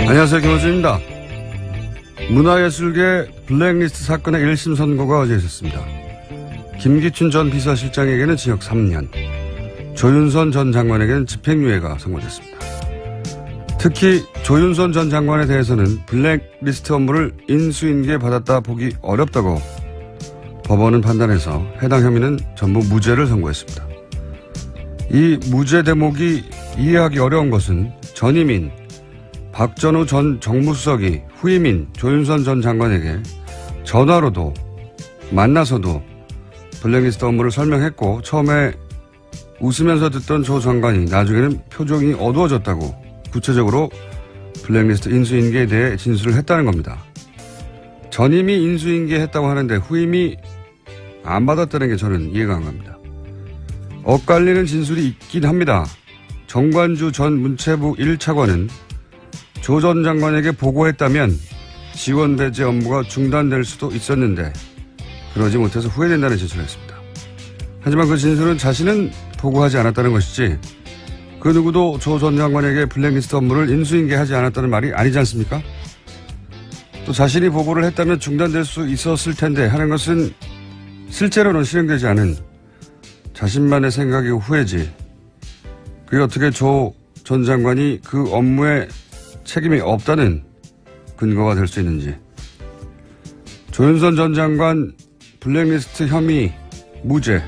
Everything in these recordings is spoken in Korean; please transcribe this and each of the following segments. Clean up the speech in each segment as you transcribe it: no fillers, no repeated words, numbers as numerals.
안녕하세요. 김호준입니다. 문화예술계 블랙리스트 사건의 1심 선고가 어제 있었습니다. 김기춘 전 비서실장에게는 징역 3년, 조윤선 전 장관에게는 집행유예가 선고됐습니다. 특히 조윤선 전 장관에 대해서는 블랙리스트 업무를 인수인계 받았다 보기 어렵다고 법원은 판단해서 해당 혐의는 전부 무죄를 선고했습니다. 이 무죄 대목이 이해하기 어려운 것은 전임인 박전우 전 정무수석이 후임인 조윤선 전 장관에게 전화로도 만나서도 블랙리스트 업무를 설명했고 처음에 웃으면서 듣던 조 장관이 나중에는 표정이 어두워졌다고 구체적으로 블랙리스트 인수인계에 대해 진술을 했다는 겁니다. 전임이 인수인계했다고 하는데 후임이 안 받았다는 게 저는 이해가 안 갑니다. 엇갈리는 진술이 있긴 합니다. 정관주 전 문체부 1차관은 조 전 장관에게 보고했다면 지원 배제 업무가 중단될 수도 있었는데 그러지 못해서 후회된다는 진술을 했습니다. 하지만 그 진술은 자신은 보고하지 않았다는 것이지 그 누구도 조 전 장관에게 블랙리스트 업무를 인수인계하지 않았다는 말이 아니지 않습니까? 또 자신이 보고를 했다면 중단될 수 있었을 텐데 하는 것은 실제로는 실행되지 않은 자신만의 생각이고 후회지. 그게 어떻게 조 전 장관이 그 업무에 책임이 없다는 근거가 될 수 있는지. 조윤선 전 장관 블랙리스트 혐의 무죄.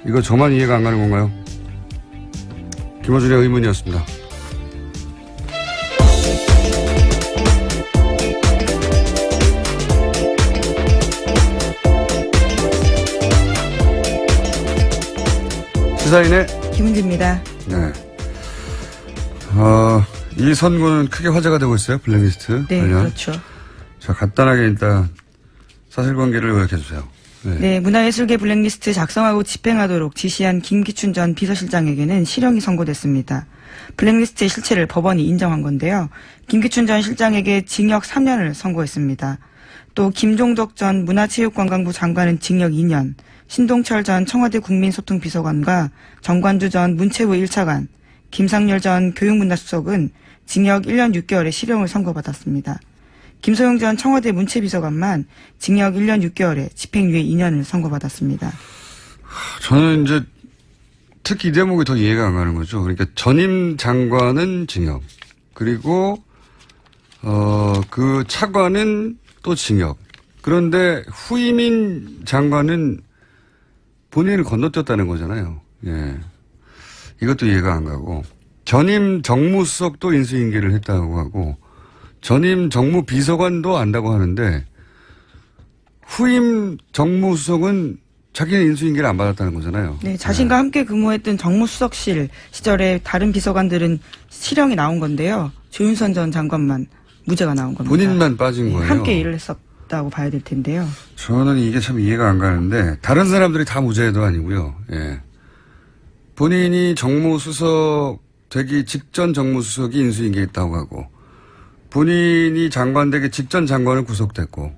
이거 저만 이해가 안 가는 건가요? 김어준의 의문이었습니다. 시사인의 김은지입니다. 네. 이 선고는 크게 화제가 되고 있어요. 블랙리스트. 네, 관련. 그렇죠. 자, 간단하게 일단 사실관계를 요약해 주세요. 네, 문화예술계 블랙리스트 작성하고 집행하도록 지시한 김기춘 전 비서실장에게는 실형이 선고됐습니다. 블랙리스트의 실체를 법원이 인정한 건데요. 김기춘 전 실장에게 징역 3년을 선고했습니다. 또 김종덕 전 문화체육관광부 장관은 징역 2년, 신동철 전 청와대 국민소통비서관과 정관주 전 문체부 1차관, 김상렬 전 교육문화수석은 징역 1년 6개월의 실형을 선고받았습니다. 김소영 전 청와대 문체비서관만 징역 1년 6개월에 집행유예 2년을 선고받았습니다. 저는 이제 특히 이 대목이 더 이해가 안 가는 거죠. 그러니까 전임 장관은 징역, 그리고 그 차관은 또 징역. 그런데 후임인 장관은 본인을 건너뛰었다는 거잖아요. 예. 이것도 이해가 안 가고, 전임 정무수석도 인수인계를 했다고 하고, 전임 정무비서관도 안다고 하는데, 후임 정무수석은 자기는 인수인계를 안 받았다는 거잖아요. 네, 자신과 함께 근무했던 정무수석실 시절에 다른 비서관들은 실형이 나온 건데요. 조윤선 전 장관만 무죄가 나온 겁니다. 본인만 빠진 거예요. 함께 일을 했었다고 봐야 될 텐데요. 저는 이게 참 이해가 안 가는데, 다른 사람들이 다 무죄도 아니고요. 예. 본인이 정무수석 되기 직전 정무수석이 인수인계했다고 하고, 본인이 장관 되기 직전 장관은 구속됐고,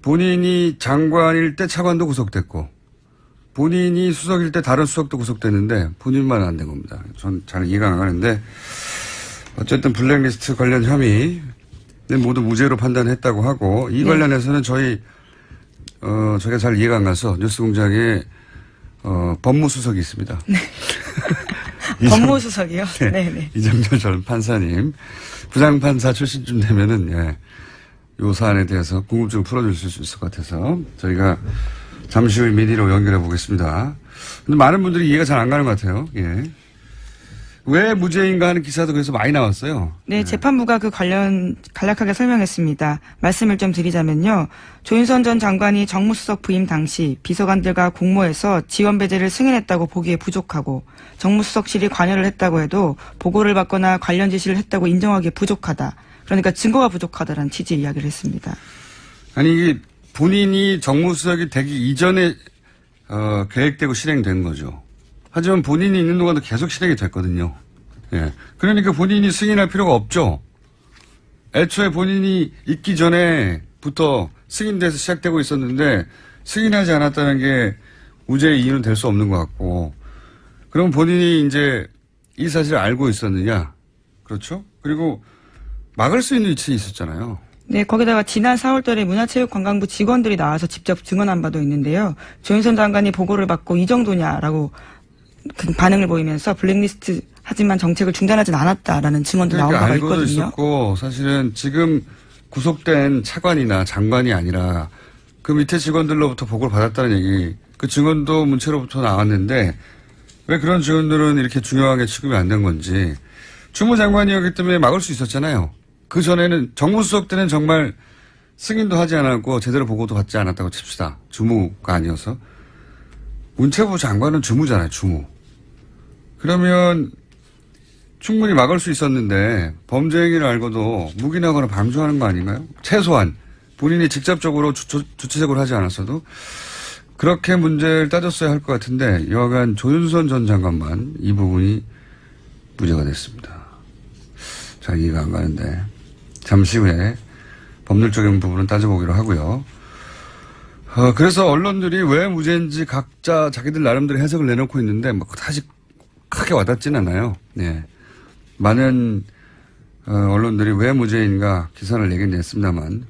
본인이 장관일 때 차관도 구속됐고, 본인이 수석일 때 다른 수석도 구속됐는데 본인만 안 된 겁니다. 전 잘 이해가 안 가는데, 어쨌든 블랙리스트 관련 혐의는 모두 무죄로 판단했다고 하고, 이 관련해서는 저희가 잘 이해가 안 가서 뉴스공장에 법무수석이 있습니다. 네. 법무수석이요? 네. 네네. 이정철 전 판사님. 부장판사 출신쯤 되면은, 예, 요 사안에 대해서 궁금증을 풀어줄 수 있을 것 같아서 저희가 잠시 후에 미디로 연결해 보겠습니다. 근데 많은 분들이 이해가 잘 안 가는 것 같아요. 예. 왜 무죄인가 하는 기사도 그래서 많이 나왔어요. 네, 재판부가 그 관련 간략하게 설명했습니다. 말씀을 좀 드리자면요. 조윤선 전 장관이 정무수석 부임 당시 비서관들과 공모해서 지원 배제를 승인했다고 보기에 부족하고, 정무수석실이 관여를 했다고 해도 보고를 받거나 관련 지시를 했다고 인정하기에 부족하다. 그러니까 증거가 부족하다라는 취지의 이야기를 했습니다. 아니, 이게 본인이 정무수석이 되기 이전에 계획되고 실행된 거죠. 하지만 본인이 있는 동안도 계속 실행이 됐거든요. 예. 그러니까 본인이 승인할 필요가 없죠. 애초에 본인이 있기 전에부터 승인돼서 시작되고 있었는데 승인하지 않았다는 게 무죄의 이유는 될 수 없는 것 같고, 그럼 본인이 이제 이 사실을 알고 있었느냐? 그렇죠? 그리고 막을 수 있는 위치에 있었잖아요. 네, 거기다가 지난 4월달에 문화체육관광부 직원들이 나와서 직접 증언한 바도 있는데요. 조윤선 장관이 보고를 받고 이 정도냐라고 그 반응을 보이면서 블랙리스트 하지만 정책을 중단하진 않았다라는 증언도 나온 바가 알고도 있거든요. 있었고 사실은 지금 구속된 차관이나 장관이 아니라 그 밑에 직원들로부터 보고를 받았다는 얘기, 그 증언도 문체로부터 나왔는데 왜 그런 증언들은 이렇게 중요하게 취급이 안 된 건지. 주무장관이었기 때문에 막을 수 있었잖아요. 그 전에는 정무수석 때는 정말 승인도 하지 않았고 제대로 보고도 받지 않았다고 칩시다. 주무가 아니어서. 문체부 장관은 주무잖아요. 주무. 그러면 충분히 막을 수 있었는데 범죄 행위를 알고도 묵인하거나 방조하는 거 아닌가요? 최소한 본인이 직접적으로 주체적으로 하지 않았어도 그렇게 문제를 따졌어야 할 것 같은데 여하간 조윤선 전 장관만 이 부분이 무죄가 됐습니다. 잘 이해가 안 가는데 잠시 후에 법률적인 부분은 따져보기로 하고요. 그래서 언론들이 왜 무죄인지 각자 자기들 나름대로 해석을 내놓고 있는데 뭐 사실 크게 와닿지는 않아요. 네. 많은 언론들이 왜 무죄인가 기사를 내긴 냈습니다만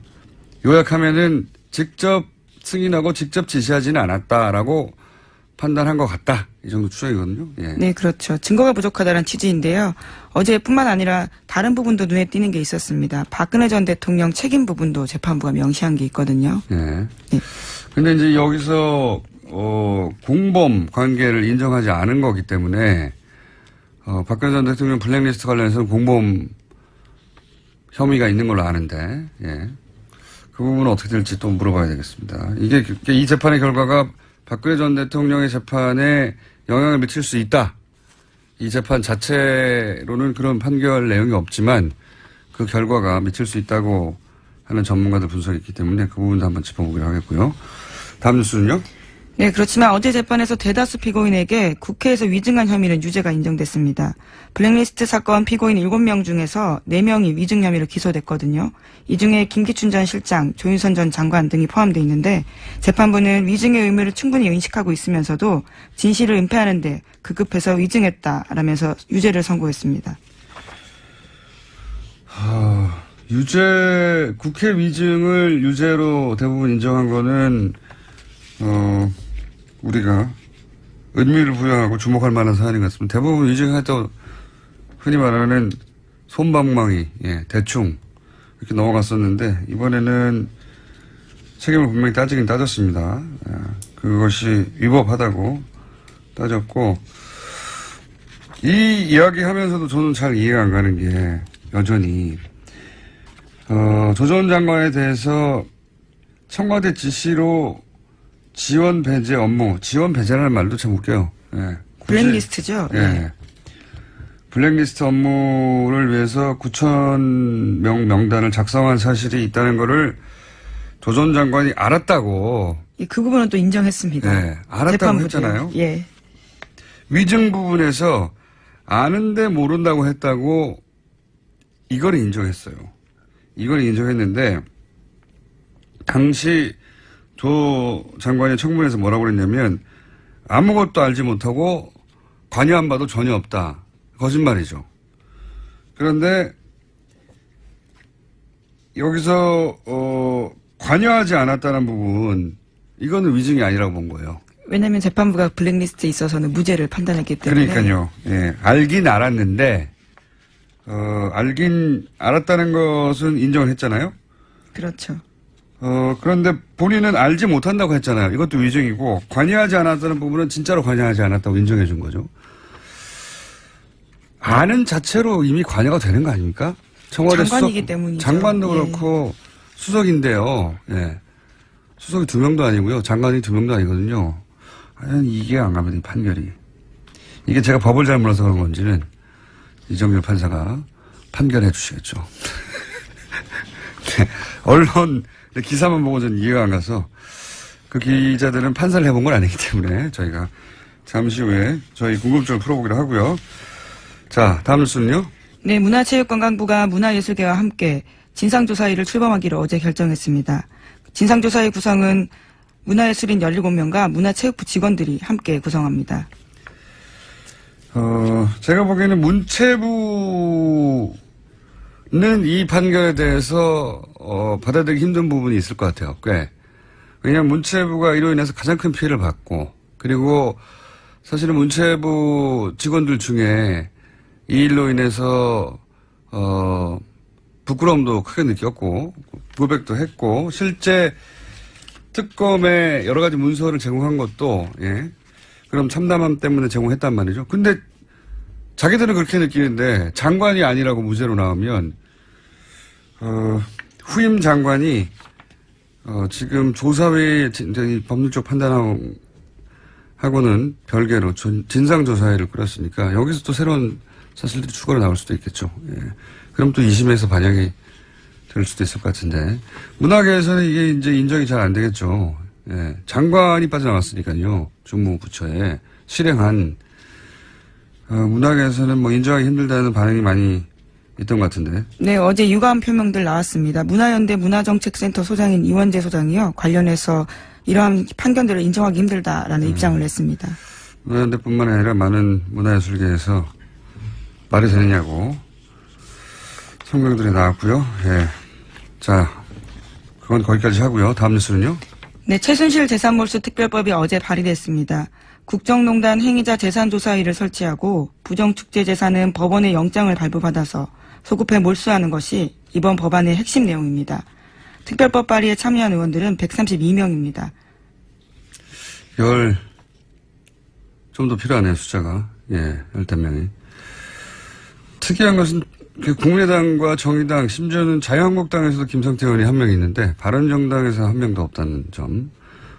요약하면은 직접 승인하고 직접 지시하지는 않았다라고 판단한 것 같다. 이 정도 추정이거든요. 예. 네, 그렇죠. 증거가 부족하다는 취지인데요. 어제뿐만 아니라 다른 부분도 눈에 띄는 게 있었습니다. 박근혜 전 대통령 책임 부분도 재판부가 명시한 게 있거든요. 예. 네. 근데 이제 여기서 공범 관계를 인정하지 않은 거기 때문에 박근혜 전 대통령 블랙리스트 관련해서는 공범 혐의가 있는 걸로 아는데, 예. 그 부분은 어떻게 될지 또 물어봐야 되겠습니다. 이 재판의 결과가 박근혜 전 대통령의 재판에 영향을 미칠 수 있다. 이 재판 자체로는 그런 판결 내용이 없지만 그 결과가 미칠 수 있다고 하는 전문가들 분석이 있기 때문에 그 부분도 한번 짚어보기로 하겠고요. 다음 뉴스는요? 네, 그렇지만 어제 재판에서 대다수 피고인에게 국회에서 위증한 혐의는 유죄가 인정됐습니다. 블랙리스트 사건 피고인 7명 중에서 4명이 위증 혐의로 기소됐거든요. 이 중에 김기춘 전 실장, 조윤선 전 장관 등이 포함되어 있는데 재판부는 위증의 의무를 충분히 인식하고 있으면서도 진실을 은폐하는데 급급해서 위증했다라면서 유죄를 선고했습니다. 국회 위증을 유죄로 대부분 인정한 거는 우리가 의미를 부여하고 주목할 만한 사안인 것 같습니다. 대부분 위증했다고 흔히 말하는 솜방망이, 예, 대충 이렇게 넘어갔었는데 이번에는 책임을 분명히 따지긴 따졌습니다. 그것이 위법하다고 따졌고 이 이야기 하면서도 저는 잘 이해가 안 가는 게 여전히 조 전 장관에 대해서 청와대 지시로 지원 배제 업무, 지원 배제라는 말도 참 웃겨요. 예. 블랙리스트죠. 예. 네. 블랙리스트 업무를 위해서 9,000명 명단을 작성한 사실이 있다는 거를 조 전 장관이 알았다고. 그 부분은 또 인정했습니다. 예. 알았다고 재판부도요. 했잖아요. 예. 위증 부분에서 아는데 모른다고 했다고 이걸 인정했어요. 이걸 인정했는데 당시 조 장관이 청문회에서 뭐라고 그랬냐면 아무것도 알지 못하고 관여한 바도 전혀 없다. 거짓말이죠. 그런데 여기서 관여하지 않았다는 부분 이거는 위증이 아니라고 본 거예요. 왜냐하면 재판부가 블랙리스트에 있어서는 무죄를 판단했기 때문에. 그러니까요. 예, 알긴 알았는데 알긴 알았다는 것은 인정을 했잖아요. 그렇죠. 그런데 본인은 알지 못한다고 했잖아요. 이것도 위증이고 관여하지 않았다는 부분은 진짜로 관여하지 않았다고 인정해 준 거죠. 아는 자체로 이미 관여가 되는 거 아닙니까? 청와대 장관이기 수석, 때문이죠. 장관도 예. 그렇고 수석인데요. 예. 수석이 2명도 아니고요. 장관이 2명도 아니거든요. 과연 이게 안 가면 판결이. 이게 제가 법을 잘 몰라서 그런 건지는 이정열 판사가 판결해 주시겠죠. 네. 언론 기사만 보고 저는 이해가 안 가서 그 기자들은 판사를 해본 건 아니기 때문에 저희가 잠시 후에 저희 궁금증을 풀어보기로 하고요. 자, 다음 뉴스는요. 네, 문화체육관광부가 문화예술계와 함께 진상조사위를 출범하기로 어제 결정했습니다. 진상조사위 구성은 문화예술인 17명과 문화체육부 직원들이 함께 구성합니다. 제가 보기에는 문체부는 이 판결에 대해서, 받아들이기 힘든 부분이 있을 것 같아요. 꽤. 왜냐하면 문체부가 이로 인해서 가장 큰 피해를 받고, 그리고 사실은 문체부 직원들 중에 이 일로 인해서, 부끄러움도 크게 느꼈고, 고백도 했고, 실제 특검에 여러 가지 문서를 제공한 것도, 예. 그럼 참담함 때문에 제공했단 말이죠. 근데 자기들은 그렇게 느끼는데 장관이 아니라고 무죄로 나오면, 후임 장관이, 지금 조사회의 법률적 판단하고는 별개로 진상조사회를 꾸렸으니까 여기서 또 새로운 사실들이 추가로 나올 수도 있겠죠. 예. 그럼 또 2심에서 반영이 될 수도 있을 것 같은데. 문화계에서는 이게 이제 인정이 잘 안 되겠죠. 예. 장관이 빠져나왔으니까요. 주무부처에 실행한, 문화계에서는 뭐 인정하기 힘들다는 반응이 많이 있던 것 같은데. 네, 어제 유감 표명들 나왔습니다. 문화연대 문화정책센터 소장인 이원재 소장이요. 관련해서 이러한 판결들을 인정하기 힘들다라는 입장을 냈습니다. 문화연대뿐만 아니라 많은 문화예술계에서 말이 되느냐고 성명들이 나왔고요. 예. 자, 그건 거기까지 하고요. 다음 뉴스는요. 네, 최순실 재산몰수 특별법이 어제 발의됐습니다. 국정농단 행위자 재산조사위를 설치하고 부정축제 재산은 법원의 영장을 발부받아서 소급해 몰수하는 것이 이번 법안의 핵심 내용입니다. 특별법 발의에 참여한 의원들은 132명입니다. 좀 더 필요하네요, 숫자가. 예, 15명이. 특이한 것은 국민의당과 정의당, 심지어는 자유한국당에서도 김성태 의원이 한 명 있는데 바른정당에서 한 명도 없다는 점.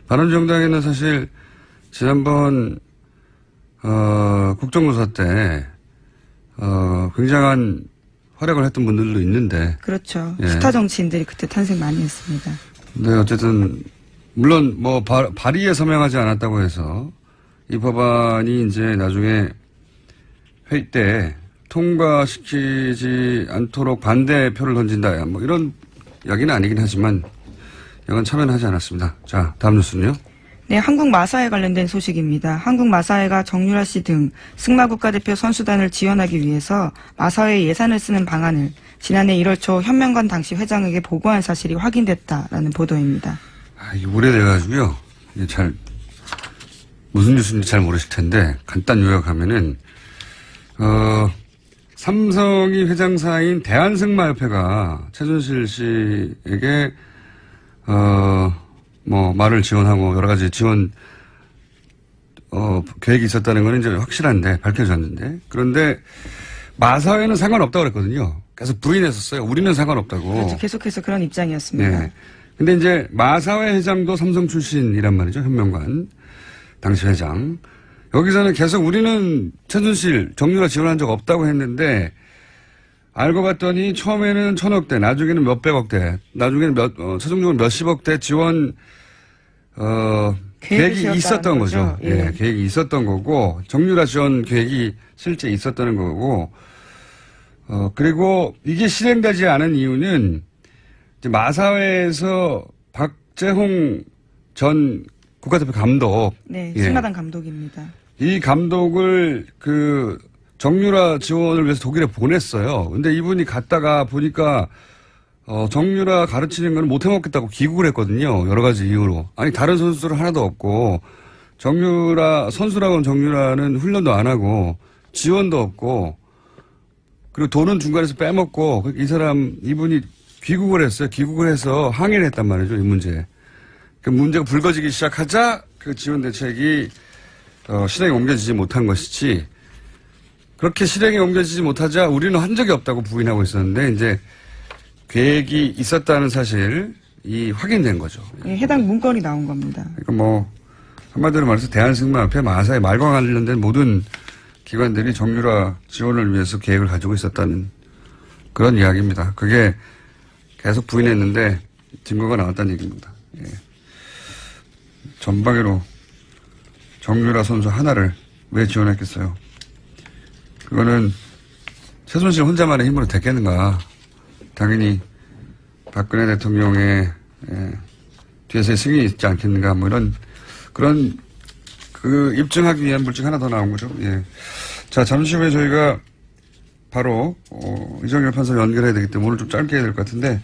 바른정당에는 사실 지난번 국정조사 때 굉장한 활약을 했던 분들도 있는데. 그렇죠. 예. 스타 정치인들이 그때 탄생 많이 했습니다. 네, 어쨌든 물론 뭐 발의에 서명하지 않았다고 해서 이 법안이 이제 나중에 회의 때 통과시키지 않도록 반대표를 던진다. 뭐 이런 이야기는 아니긴 하지만 이건 참여는 하지 않았습니다. 자, 다음 뉴스는요. 네, 한국마사회 관련된 소식입니다. 한국마사회가 정유라 씨 등 승마 국가대표 선수단을 지원하기 위해서 마사회 예산을 쓰는 방안을 지난해 1월 초 현명관 당시 회장에게 보고한 사실이 확인됐다라는 보도입니다. 이게 오래돼가지고요. 이게 무슨 뉴스인지 잘 모르실 텐데 간단 요약하면은 삼성이 회장사인 대한승마협회가 최순실 씨에게 뭐 말을 지원하고 여러 가지 지원 계획이 있었다는 건 이제 확실한데 밝혀졌는데, 그런데 마사회는 상관없다고 그랬거든요. 계속 부인했었어요. 우리는 상관없다고. 그렇죠. 계속해서 그런 입장이었습니다. 네. 근데 이제 마사회 회장도 삼성 출신이란 말이죠. 현명관 당시 회장. 여기서는 계속 우리는 최순실, 정유라 지원한 적 없다고 했는데 알고 봤더니 처음에는 1,000억대, 나중에는 몇백억대, 나중에는 최종적으로 몇십억대 지원 계획이 있었던 거죠. 예. 계획이 있었던 거고, 정유라 지원 계획이 실제 있었다는 거고, 그리고 이게 실행되지 않은 이유는 이제 마사회에서 박재홍 전 국가대표 감독. 네, 승마단 감독입니다. 이 감독을 정유라 지원을 위해서 독일에 보냈어요. 근데 이분이 갔다가 보니까 정유라 가르치는 건 못 해먹겠다고 귀국을 했거든요. 여러 가지 이유로. 아니, 다른 선수들은 하나도 없고, 선수라고는 정유라는 훈련도 안 하고, 지원도 없고, 그리고 돈은 중간에서 빼먹고, 이분이 귀국을 했어요. 귀국을 해서 항의를 했단 말이죠, 이 문제. 그 문제가 불거지기 시작하자, 그 지원 대책이, 실행에 옮겨지지 못한 것이지, 그렇게 실행에 옮겨지지 못하자 우리는 한 적이 없다고 부인하고 있었는데, 이제, 계획이 있었다는 사실이 확인된 거죠. 네, 해당 문건이 나온 겁니다. 그러니까 한마디로 말해서 대한승마협회, 마사회, 말과 관련된 모든 기관들이 정유라 지원을 위해서 계획을 가지고 있었다는 그런 이야기입니다. 그게 계속 부인했는데 증거가 나왔다는 얘기입니다. 예. 전방위로 정유라 선수 하나를 왜 지원했겠어요? 그거는 최순실 혼자만의 힘으로 됐겠는가? 당연히 박근혜 대통령의 뒤에서의 승인이 있지 않겠는가? 그런 입증하기 위한 물증 하나 더 나온 거죠. 예. 자, 잠시 후에 저희가 바로 이정열 판사 연결해야 되기 때문에 오늘 좀 짧게 해야 될 것 같은데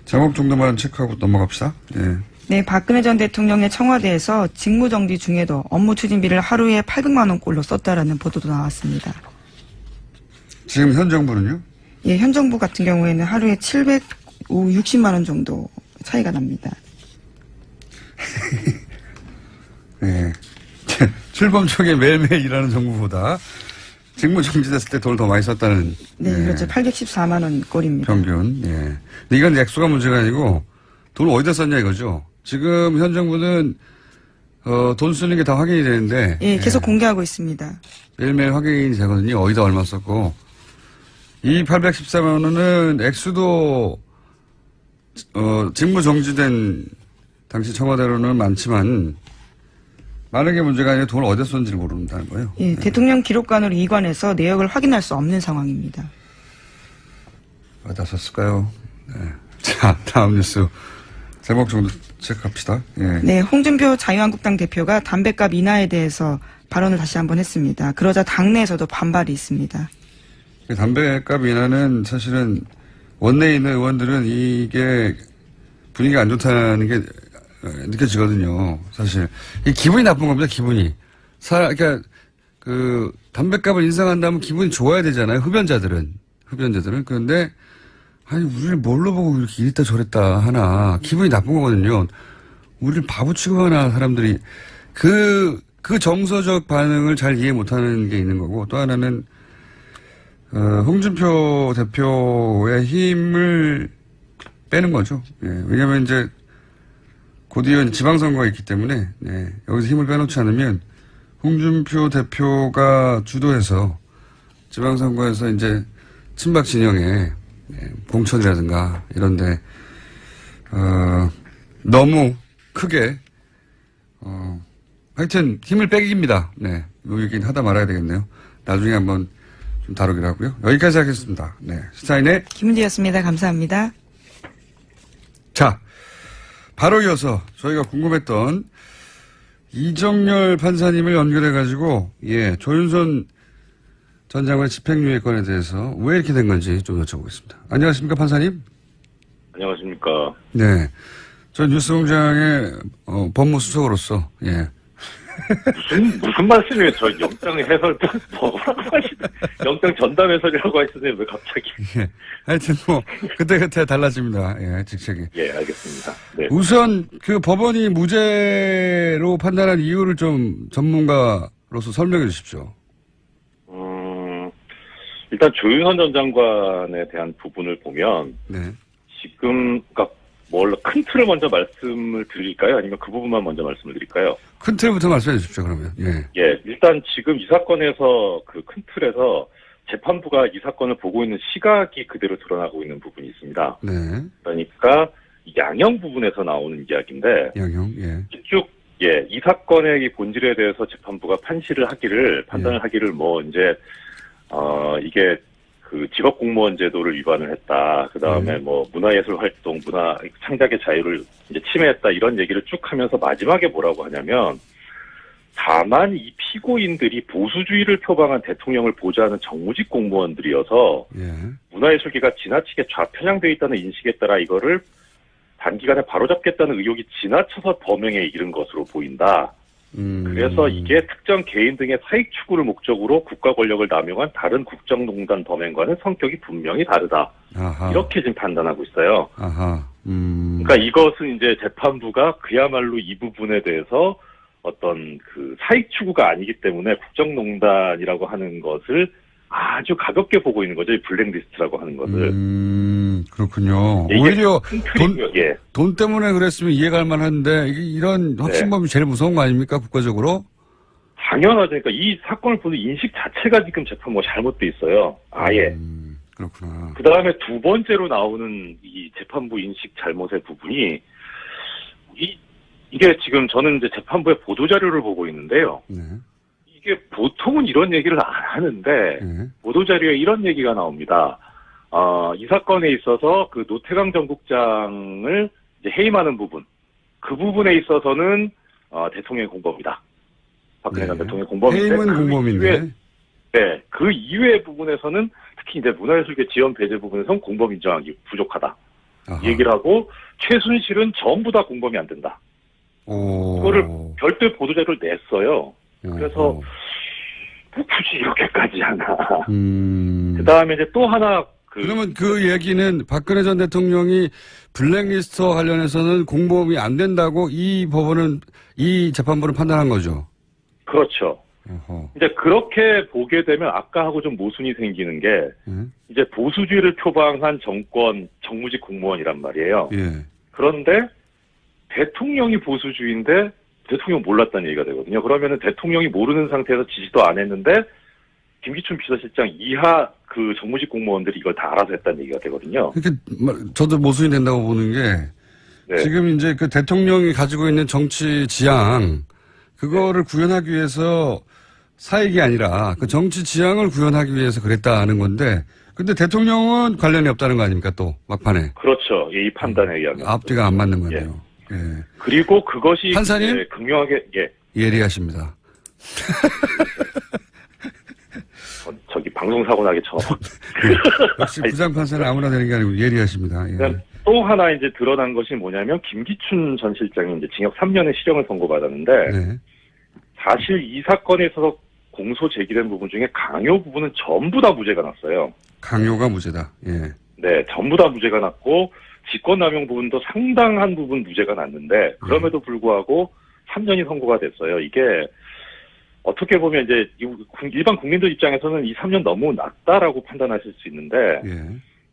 제목 정도만 체크하고 넘어갑시다. 예. 네, 박근혜 전 대통령의 청와대에서 직무정지 중에도 업무 추진비를 하루에 800만 원꼴로 썼다라는 보도도 나왔습니다. 지금 현 정부는요? 예, 현 정부 같은 경우에는 하루에 760만 원 정도 차이가 납니다. 예. 출범초에 매일매일 일하는 정부보다 직무 정지됐을 때 돈을 더 많이 썼다는. 네, 예. 그렇죠. 814만 원 꼴입니다. 평균. 예. 근데 이건 액수가 문제가 아니고 돈을 어디다 썼냐 이거죠. 지금 현 정부는 돈 쓰는 게 다 확인이 되는데. 예, 계속 공개하고 있습니다. 매일매일 확인이 되거든요. 어디다 얼마 썼고. 이 814만 원은 액수도 직무 정지된 당시 청와대로는 많지만 많은 게 문제가 아니라 돈을 어디다 썼는지를 모른다는 거예요. 예, 네. 대통령 기록관으로 이관해서 내역을 확인할 수 없는 상황입니다. 어디다 썼을까요? 네. 자, 다음 뉴스. 제목 정도 체크합시다. 예. 네, 홍준표 자유한국당 대표가 담배값 인하에 대해서 발언을 다시 한번 했습니다. 그러자 당내에서도 반발이 있습니다. 담배값 인하는 사실은 원내에 있는 의원들은 이게 분위기가 안 좋다는 게 느껴지거든요. 사실. 이 기분이 나쁜 겁니다, 기분이. 그러니까, 담배값을 인상한다면 기분이 좋아야 되잖아요, 흡연자들은. 그런데, 아니, 우리를 뭘로 보고 이렇게 이랬다 저랬다 하나. 기분이 나쁜 거거든요. 우리를 바보 취급하나, 사람들이. 그 정서적 반응을 잘 이해 못하는 게 있는 거고, 또 하나는, 홍준표 대표의 힘을 빼는 거죠. 예, 왜냐면 이제, 곧 이은 지방선거가 있기 때문에, 네, 여기서 힘을 빼놓지 않으면, 홍준표 대표가 주도해서, 지방선거에서 이제, 친박 진영에, 공천이라든가, 이런데, 너무 크게, 하여튼, 힘을 빼깁니다. 네, 요 얘기는 하다 말아야 되겠네요. 나중에 한번 좀 다루기로 하고요. 여기까지 하겠습니다. 네, 시사인의 김은지였습니다. 감사합니다. 자, 바로 이어서 저희가 궁금했던 이정열 판사님을 연결해가지고, 예, 조윤선 전 장관 집행유예 건에 대해서 왜 이렇게 된 건지 좀 여쭤보겠습니다. 안녕하십니까, 판사님? 안녕하십니까. 네. 전 뉴스공장의 법무수석으로서, 예. 무슨 말씀이에요? 저 영장 해설, 뭐라고 하시는, 영장 전담 해설이라고 하시는데 왜 갑자기. 예. 하여튼 뭐, 그때그때 달라집니다. 예, 직책이. 예, 알겠습니다. 네. 우선 그 법원이 무죄로 판단한 이유를 좀 전문가로서 설명해 주십시오. 일단 조윤선 전 장관에 대한 부분을 보면, 네. 지금, 큰 틀을 먼저 말씀을 드릴까요? 아니면 그 부분만 먼저 말씀을 드릴까요? 큰 틀부터 말씀해 주십시오, 그러면. 예. 예, 일단 지금 이 사건에서 그 큰 틀에서 재판부가 이 사건을 보고 있는 시각이 그대로 드러나고 있는 부분이 있습니다. 네. 그러니까 양형 부분에서 나오는 이야기인데, 양형, 예. 쭉, 예, 이 사건의 이 본질에 대해서 재판부가 판단을 하기를 이게 그 직업공무원 제도를 위반을 했다. 그 다음에 문화예술 활동, 문화 창작의 자유를 이제 침해했다. 이런 얘기를 쭉 하면서 마지막에 뭐라고 하냐면, 다만 이 피고인들이 보수주의를 표방한 대통령을 보좌하는 정무직 공무원들이어서 예. 문화예술계가 지나치게 좌편향되어 있다는 인식에 따라 이거를 단기간에 바로잡겠다는 의욕이 지나쳐서 범행에 이른 것으로 보인다. 그래서 이게 특정 개인 등의 사익 추구를 목적으로 국가 권력을 남용한 다른 국정농단 범행과는 성격이 분명히 다르다. 아하. 이렇게 지금 판단하고 있어요. 아하. 그러니까 이것은 이제 재판부가 그야말로 이 부분에 대해서 어떤 그 사익 추구가 아니기 때문에 국정농단이라고 하는 것을 아주 가볍게 보고 있는 거죠. 이 블랙리스트라고 하는 것을. 그렇군요. 오히려 돈 때문에 그랬으면 이해가 할 만한데 이런 확신범이 제일 무서운 거 아닙니까? 국가적으로? 당연하죠. 그러니까 이 사건을 보는 인식 자체가 지금 재판부가 잘못돼 있어요. 아예. 그렇구나. 그 다음에 두 번째로 나오는 이 재판부 인식 잘못의 부분이 이게 지금 저는 이제 재판부의 보도자료를 보고 있는데요. 네. 이게 보통은 이런 얘기를 안 하는데 보도자료에 이런 얘기가 나옵니다. 이 사건에 있어서 그 노태강 전 국장을 이제 해임하는 부분, 그 부분에 있어서는 대통령의 공범이다. 박근혜 전 대통령의 공범인데 해임은 공범인데. 네, 그 이외의 부분에서는 특히 이제 문화예술계 지원 배제 부분에서는 공범 인정하기 부족하다. 아하. 얘기를 하고 최순실은 전부 다 공범이 안 된다. 그거를 별도의 보도자료를 냈어요. 그래서 뭐 굳이 이렇게까지 하나. 그다음에 이제 또 하나 그러면 그 얘기는 박근혜 전 대통령이 블랙리스트와 관련해서는 공범이 안 된다고 이 재판부는 판단한 거죠. 그렇죠. 어허. 이제 그렇게 보게 되면 아까하고 좀 모순이 생기는 게 이제 보수주의를 표방한 정권 정무직 공무원이란 말이에요. 예. 그런데 대통령이 보수주의인데 대통령 몰랐다는 얘기가 되거든요. 그러면은 대통령이 모르는 상태에서 지시도 안 했는데 김기춘 비서실장 이하 그 정무직 공무원들이 이걸 다 알아서 했다는 얘기가 되거든요. 그러니까 저도 모순이 된다고 보는 게 네. 지금 이제 그 대통령이 가지고 있는 정치 지향 그거를 구현하기 위해서 사익이 아니라 그 정치 지향을 구현하기 위해서 그랬다는 건데 근데 대통령은 관련이 없다는 거 아닙니까 또 막판에. 그렇죠. 이 판단에 의하면. 앞뒤가 안 맞는 거네요. 예. 그리고 그것이 판사님? 극명하게 예리하십니다. 저기 방송사고 나기 전. 역시 부장판사는 아무나 되는 게 아니고 예리하십니다. 예. 또 하나 이제 드러난 것이 뭐냐면 김기춘 전 실장이 이제 징역 3년의 실형을 선고받았는데 네. 사실 이 사건에 있어서 공소 제기된 부분 중에 강요 부분은 전부 다 무죄가 났어요. 강요가 무죄다. 예. 네, 전부 다 무죄가 났고 직권남용 부분도 상당한 부분 무죄가 났는데 그럼에도 불구하고 3년이 선고가 됐어요. 이게 어떻게 보면 이제 일반 국민들 입장에서는 이 3년 너무 낮다라고 판단하실 수 있는데 예.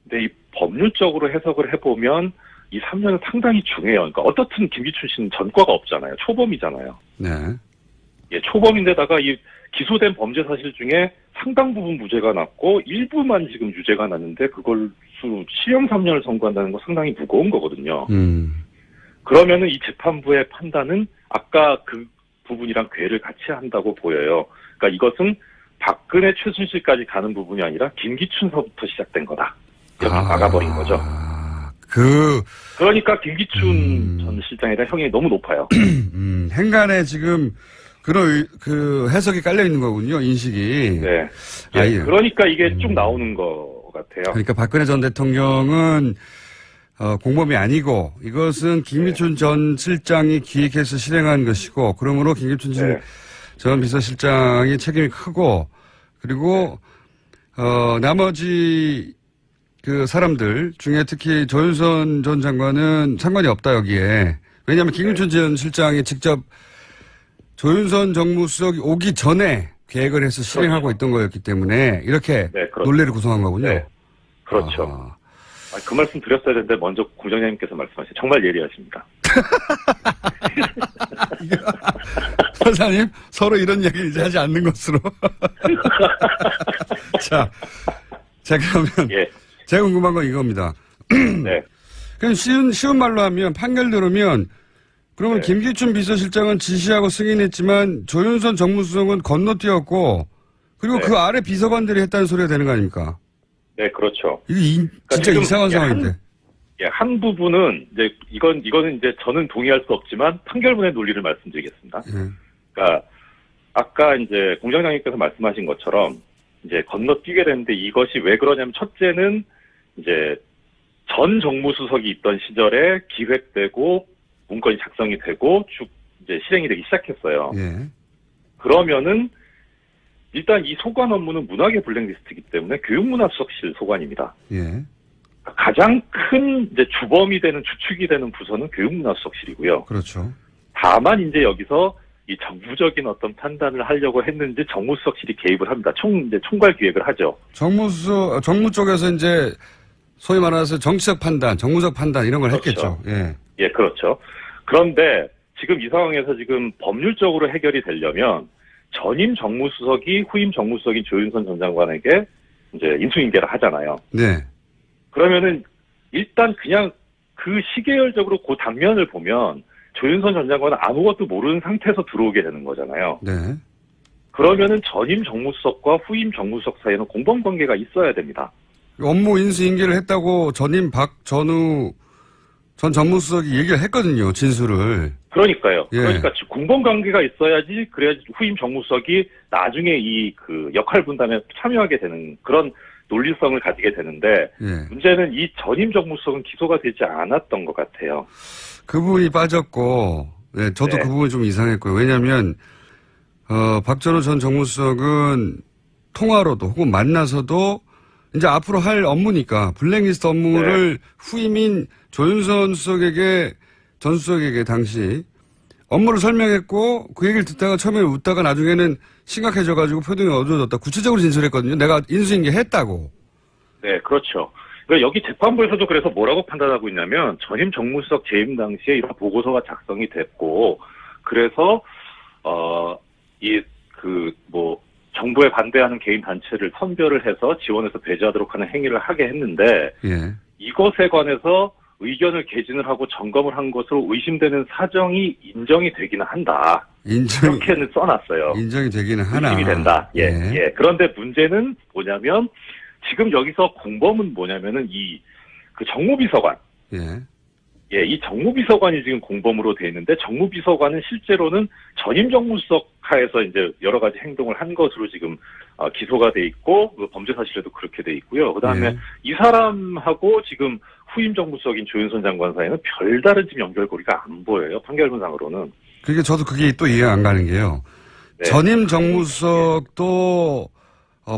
근데 이 법률적으로 해석을 해보면 이 3년은 상당히 중요해요. 그러니까 어떻든 김기춘 씨는 전과가 없잖아요. 초범이잖아요. 네. 예, 초범인데다가 이 기소된 범죄 사실 중에 상당 부분 무죄가 났고 일부만 지금 유죄가 났는데 그걸 실형 3년을 선고한다는 건 상당히 무거운 거거든요. 그러면은 이 재판부의 판단은 아까 그 부분이랑 궤를 같이 한다고 보여요. 그러니까 이것은 박근혜 최순실까지 가는 부분이 아니라 김기춘서부터 시작된 거다. 이렇게 막아버린 거죠. 그러니까 김기춘 전 실장에 대한 형이 너무 높아요. 행간에 지금 그런 그 해석이 깔려 있는 거군요. 인식이. 네. 예, 그러니까 이게 쭉 나오는 것 같아요. 그러니까 박근혜 전 대통령은 공범이 아니고 이것은 김기춘 전 실장이 기획해서 실행한 것이고 그러므로 김기춘 전 비서실장이 책임이 크고 그리고 나머지 그 사람들 중에 특히 조윤선 전 장관은 상관이 없다 여기에. 왜냐하면 김기춘 전 실장이 직접 조윤선 정무수석이 오기 전에 계획을 해서 실행하고 있던 거였기 때문에 이렇게 논리를 구성한 거군요. 네. 그렇죠. 그 말씀 드렸어야 되는데 먼저 공장장님께서 말씀하신 정말 예리하십니다. 판사님 서로 이런 이야기를 이제 하지 않는 것으로. 자 그러면 제가 궁금한 건 이겁니다. 네. 그냥 쉬운 말로 하면 판결 들으면 그러면 김기춘 비서실장은 지시하고 승인했지만 조윤선 정무수석은 건너뛰었고 그리고 그 아래 비서관들이 했다는 소리가 되는 거 아닙니까? 네, 그렇죠. 이게 진짜 이상한 상황인데. 한 부분은 이제 이거는 이제 저는 동의할 수 없지만 판결문의 논리를 말씀드리겠습니다. 그러니까 아까 이제 공장장님께서 말씀하신 것처럼 이제 건너뛰게 되는데 이것이 왜 그러냐면 첫째는 이제 전 정무수석이 있던 시절에 기획되고 문건이 작성이 되고 쭉 이제 실행이 되기 시작했어요. 예. 그러면은 일단 이 소관 업무는 문화계 블랙리스트이기 때문에 교육문화수석실 소관입니다. 예. 가장 큰 이제 주범이 되는 주축이 되는 부서는 교육문화수석실이고요. 그렇죠. 다만 이제 여기서 이 정부적인 어떤 판단을 하려고 했는지 정무수석실이 개입을 합니다. 이제 총괄 기획을 하죠. 정무 쪽에서 이제 소위 말해서 정치적 판단, 정무적 판단 이런 걸 했겠죠. 예, 그렇죠. 그런데 지금 이 상황에서 지금 법률적으로 해결이 되려면 전임 정무수석이 후임 정무수석인 조윤선 전 장관에게 이제 인수인계를 하잖아요. 네. 그러면은 일단 그냥 그 시계열적으로 그 단면을 보면 조윤선 전 장관은 아무것도 모르는 상태에서 들어오게 되는 거잖아요. 네. 그러면은 전임 정무수석과 후임 정무수석 사이에는 공범관계가 있어야 됩니다. 업무 인수인계를 했다고 전임 박전우 전 정무수석이 얘기를 했거든요. 진술을. 그러니까요. 예. 그러니까 공범 관계가 있어야지 그래야지 후임 정무수석이 나중에 이 그 역할 분담에 참여하게 되는 그런 논리성을 가지게 되는데 예. 문제는 이 전임 정무수석은 기소가 되지 않았던 것 같아요. 그 부분이 빠졌고, 네, 저도 네. 그 부분이 좀 이상했고요. 왜냐하면 박전호 전 정무수석은 통화로도 혹은 만나서도 이제 앞으로 할 업무니까 블랙리스트 업무를 후임인 조윤선 전 수석에게 당시 업무를 설명했고 그 얘기를 듣다가 처음에 웃다가 나중에는 심각해져가지고 표정이 어두워졌다. 구체적으로 진술했거든요. 내가 인수인계했다고. 네, 그렇죠. 그러니까 여기 재판부에서도 그래서 뭐라고 판단하고 있냐면 전임 정무수석 재임 당시에 이런 보고서가 작성이 됐고 그래서 정부에 반대하는 개인 단체를 선별을 해서 지원해서 배제하도록 하는 행위를 하게 했는데 예. 이것에 관해서 의견을 개진을 하고 점검을 한 것으로 의심되는 사정이 인정이 되기는 한다. 이렇게는 써놨어요. 인정이 되기는 하나. 의심이 된다. 예, 예. 예. 그런데 문제는 뭐냐면 지금 여기서 공범은 뭐냐면은 그 정무비서관. 예. 예, 이 정무비서관이 지금 공범으로 돼 있는데 정무비서관은 실제로는 전임 정무수석 하에서 이제 여러 가지 행동을 한 것으로 지금 기소가 돼 있고 그 범죄 사실에도 그렇게 돼 있고요. 그다음에 예. 이 사람하고 지금 후임 정무수석인 조윤선 장관 사이는 별다른 지금 연결고리가 안 보여요. 판결문상으로는. 그게 저도 그게 또 이해가 안 가는 게요. 네. 전임 정무수석도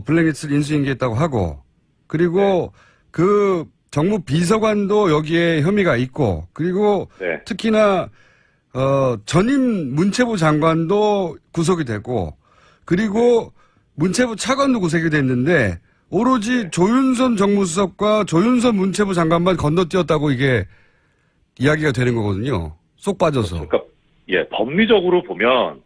블랙리스트를 인수인계했다고 하고 그리고 그 정무 비서관도 여기에 혐의가 있고 그리고 네. 특히나 전임 문체부 장관도 구속이 되고 그리고 문체부 차관도 구속이 됐는데 오로지 조윤선 정무수석과 조윤선 문체부 장관만 건너뛰었다고 이게 이야기가 되는 거거든요. 쏙 빠져서. 그러니까 예, 법률적으로 보면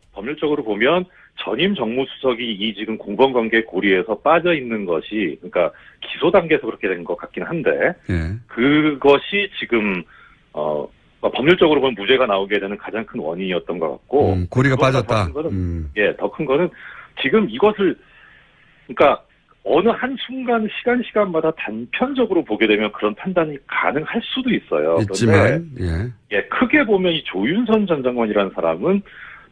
전임 정무수석이 이 지금 공범관계 고리에서 빠져 있는 것이 그러니까 기소 단계에서 그렇게 된 것 같긴 한데 예. 그것이 지금 법률적으로 보면 무죄가 나오게 되는 가장 큰 원인이었던 것 같고 고리가 그것보다 빠졌다. 더 큰 거는 예, 더 큰 거는 지금 이것을 그러니까 어느 한 순간 시간마다 단편적으로 보게 되면 그런 판단이 가능할 수도 있어요. 있지만 그런데 예, 크게 보면 이 조윤선 전 장관이라는 사람은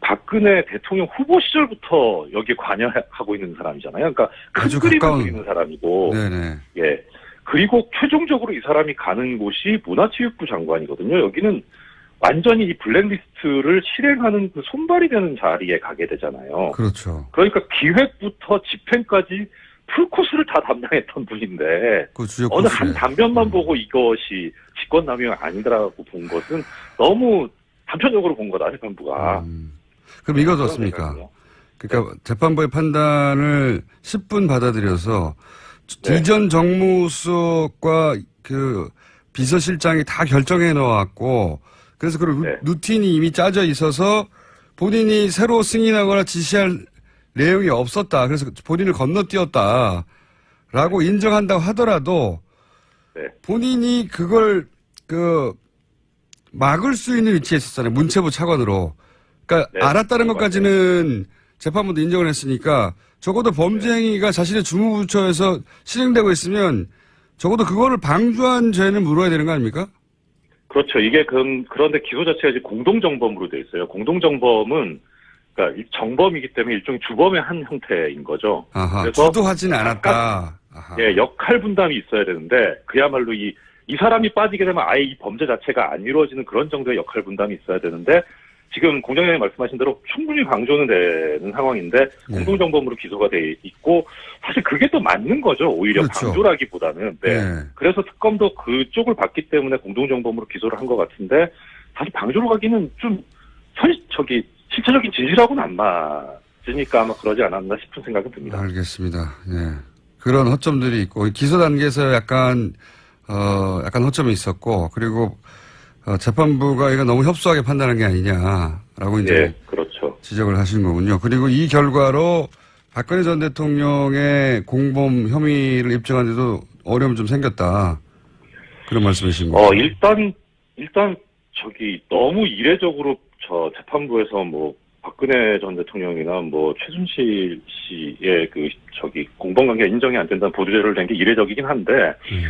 박근혜 대통령 후보 시절부터 여기에 관여하고 있는 사람이잖아요. 그러니까 큰 아주 그림을 가까운. 그리는 사람이고, 네네. 예. 그리고 최종적으로 이 사람이 가는 곳이 문화체육부 장관이거든요. 여기는 완전히 이 블랙리스트를 실행하는 그 손발이 되는 자리에 가게 되잖아요. 그렇죠. 그러니까 기획부터 집행까지 풀코스를 다 담당했던 분인데 그 주요 어느 코스에. 한 단면만 보고 이것이 직권남용이 아니더라고 본 것은 너무 단편적으로 본 거다 재판부가. 그럼 이거 어떻습니까? 그러니까 재판부의 판단을 10분 받아들여서 이전 정무수석과 그 비서실장이 다 결정해 놓았고 그래서 그 루틴이 이미 짜져 있어서 본인이 새로 승인하거나 지시할 내용이 없었다. 그래서 본인을 건너뛰었다라고 인정한다고 하더라도 본인이 그걸 막을 수 있는 위치에 있었잖아요. 문체부 차관으로. 그러니까 알았다는 것까지는 재판부도 인정을 했으니까 적어도 범죄 행위가 자신의 주무부처에서 실행되고 있으면 적어도 그거를 방조한 죄는 물어야 되는 거 아닙니까? 그렇죠. 이게 그런데 기소 자체가 이제 공동정범으로 돼 있어요. 공동정범은 그러니까 정범이기 때문에 일종의 주범의 한 형태인 거죠. 아하, 그래서 주도하지는 않았다. 아하. 예, 역할 분담이 있어야 되는데 그야말로 이 사람이 빠지게 되면 아예 이 범죄 자체가 안 이루어지는 그런 정도의 역할 분담이 있어야 되는데 지금 공장장님 말씀하신 대로 충분히 방조는 되는 상황인데 공동정범으로 기소가 돼 있고 사실 그게 또 맞는 거죠. 오히려 그렇죠. 방조라기보다는. 네. 네. 그래서 특검도 그쪽을 봤기 때문에 공동정범으로 기소를 한 것 같은데 사실 방조로 가기는 좀 실체적인 진실하고는 안 맞으니까 아마 그러지 않았나 싶은 생각이 듭니다. 알겠습니다. 예. 그런 허점들이 있고 기소 단계에서 약간 허점이 있었고 그리고 재판부가 이거 너무 협소하게 판단한 게 아니냐라고 이제 네, 그렇죠. 지적을 하신 거군요. 그리고 이 결과로 박근혜 전 대통령의 공범 혐의를 입증하는데도 어려움이 좀 생겼다. 그런 말씀이신 거죠. 일단 너무 이례적으로 재판부에서 박근혜 전 대통령이나 최순실 씨의 공범관계가 인정이 안 된다는 보도자료를 낸 게 이례적이긴 한데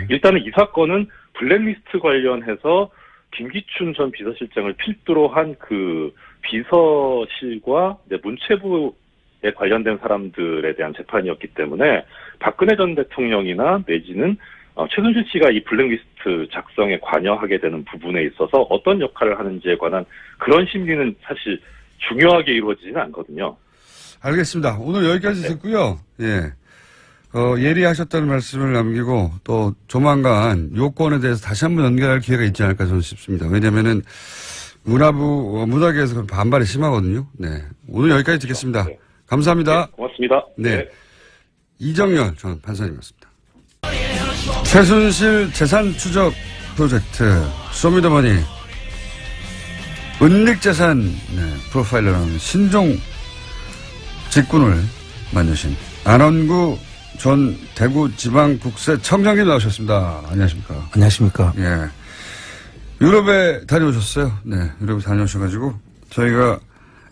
일단은 이 사건은 블랙리스트 관련해서 김기춘 전 비서실장을 필두로 한 그 비서실과 문체부에 관련된 사람들에 대한 재판이었기 때문에 박근혜 전 대통령이나 내지는 최순실 씨가 이 블랙리스트 작성에 관여하게 되는 부분에 있어서 어떤 역할을 하는지에 관한 그런 심리는 사실 중요하게 이루어지지는 않거든요. 알겠습니다. 오늘 여기까지 듣고요. 예. 예리하셨다는 말씀을 남기고 또 조만간 요건에 대해서 다시 한번 연결할 기회가 있지 않을까 저는 싶습니다. 왜냐면은 문화계에서 반발이 심하거든요. 네. 오늘 여기까지 듣겠습니다. 네. 감사합니다. 네, 고맙습니다. 네. 이정열 전 판사님이었습니다. 최순실 재산 추적 프로젝트 쇼미더머니 은닉재산 프로파일러라는 신종 직군을 만드신 안원구 전 대구지방국세청장님 나오셨습니다. 안녕하십니까. 안녕하십니까. 예. 유럽에 다녀오셨어요. 네. 유럽에 다녀오셔가지고 저희가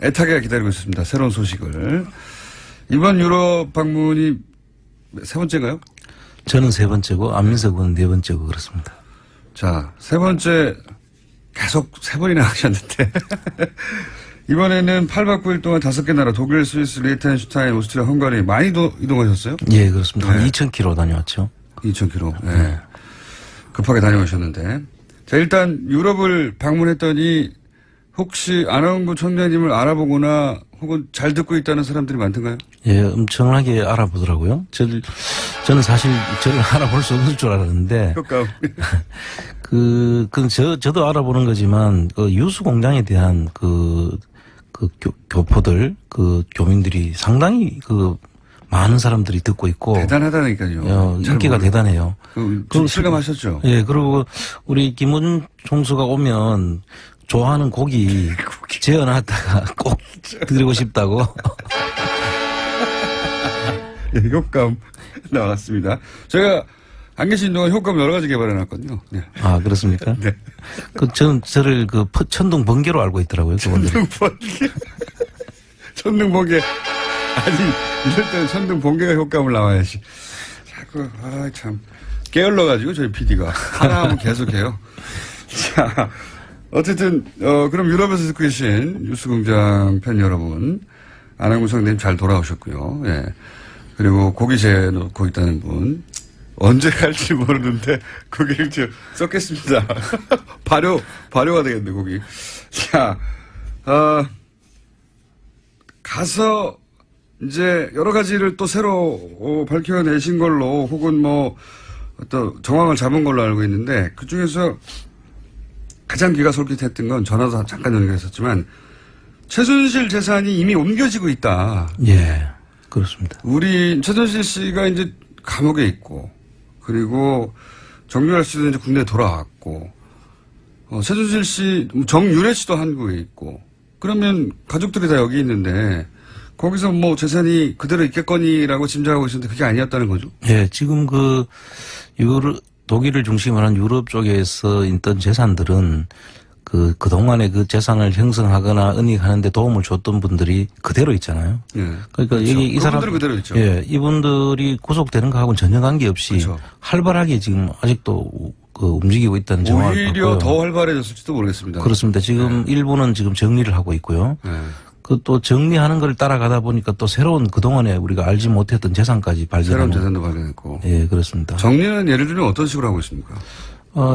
애타게 기다리고 있습니다. 새로운 소식을. 이번 유럽 방문이 세 번째인가요? 저는 세 번째고 안민석 군은 네 번째고 그렇습니다. 자, 세 번째 계속 세 번이나 하셨는데 이번에는 8박 9일 동안 5개 나라 독일, 스위스, 리echtenstein, 오스트리아, 헝가리 많이 이동하셨어요? 예, 그렇습니다. 네. 한 2,000km 다녀왔죠. 2,000km. 네. 급하게 다녀오셨는데. 자, 일단 유럽을 방문했더니 혹시 안원구 청장님을 알아보거나 혹은 잘 듣고 있다는 사람들이 많던가요? 예, 엄청나게 알아보더라고요. 저는 사실 저를 알아볼 수 없을 줄 알았는데. 저도 알아보는 거지만, 유수 공장에 대한 교포들, 교민들이 상당히 많은 사람들이 듣고 있고. 대단하다니까요. 인기가 대단해요. 실감하셨죠? 예, 그리고 우리 김은 총수가 오면 좋아하는 고기 재어놨다가 꼭 드리고 싶다고. 예, 효감 나왔습니다. 제가 안 계신 동안 효감 여러 가지 개발해놨거든요. 네. 아, 그렇습니까? 네. 저를 천둥 번개로 알고 있더라고요. 천둥 번개. 천둥 번개. 아니, 이럴 때는 천둥 번개가 효과음을 나와야지. 자꾸, 참. 게을러가지고, 저희 PD가. 하나 하면 계속해요. 자, 어쨌든, 그럼 유럽에서 듣고 계신 뉴스공장 팬 여러분, 안원구 청장님 잘 돌아오셨고요. 예. 그리고 고기 재놓고 있다는 분, 언제 갈지 모르는데, 고기를 좀 썩겠습니다. 발효가 되겠네, 고기. 자, 가서, 이제 여러 가지를 또 새로 밝혀내신 걸로 혹은 어떤 정황을 잡은 걸로 알고 있는데 그 중에서 가장 귀가 솔깃했던 건 전화도 잠깐 연결했었지만 최순실 재산이 이미 옮겨지고 있다. 예, 그렇습니다. 우리 최순실 씨가 이제 감옥에 있고 그리고 정유라 씨도 이제 국내에 돌아왔고 최순실 씨, 정유래 씨도 한국에 있고 그러면 가족들이 다 여기 있는데 거기서 재산이 그대로 있겠거니라고 짐작하고 있었는데 그게 아니었다는 거죠? 예, 지금 독일을 중심으로 한 유럽 쪽에서 있던 재산들은 그동안에 그 재산을 형성하거나 은닉하는데 도움을 줬던 분들이 그대로 있잖아요. 예. 그러니까 그렇죠. 이 사람. 그분들은 그대로 있죠. 예, 이분들이 구속되는 거하고는 전혀 관계없이 그렇죠. 활발하게 지금 아직도 움직이고 있다는 정황을 오히려 봤고요. 더 활발해졌을지도 모르겠습니다. 그렇습니다. 지금 일부는 지금 정리를 하고 있고요. 또 정리하는 걸 따라가다 보니까 또 새로운 그동안에 우리가 알지 못했던 재산까지 발견하는. 새로운 재산도 발견했고. 예, 그렇습니다. 정리는 예를 들면 어떤 식으로 하고 있습니까?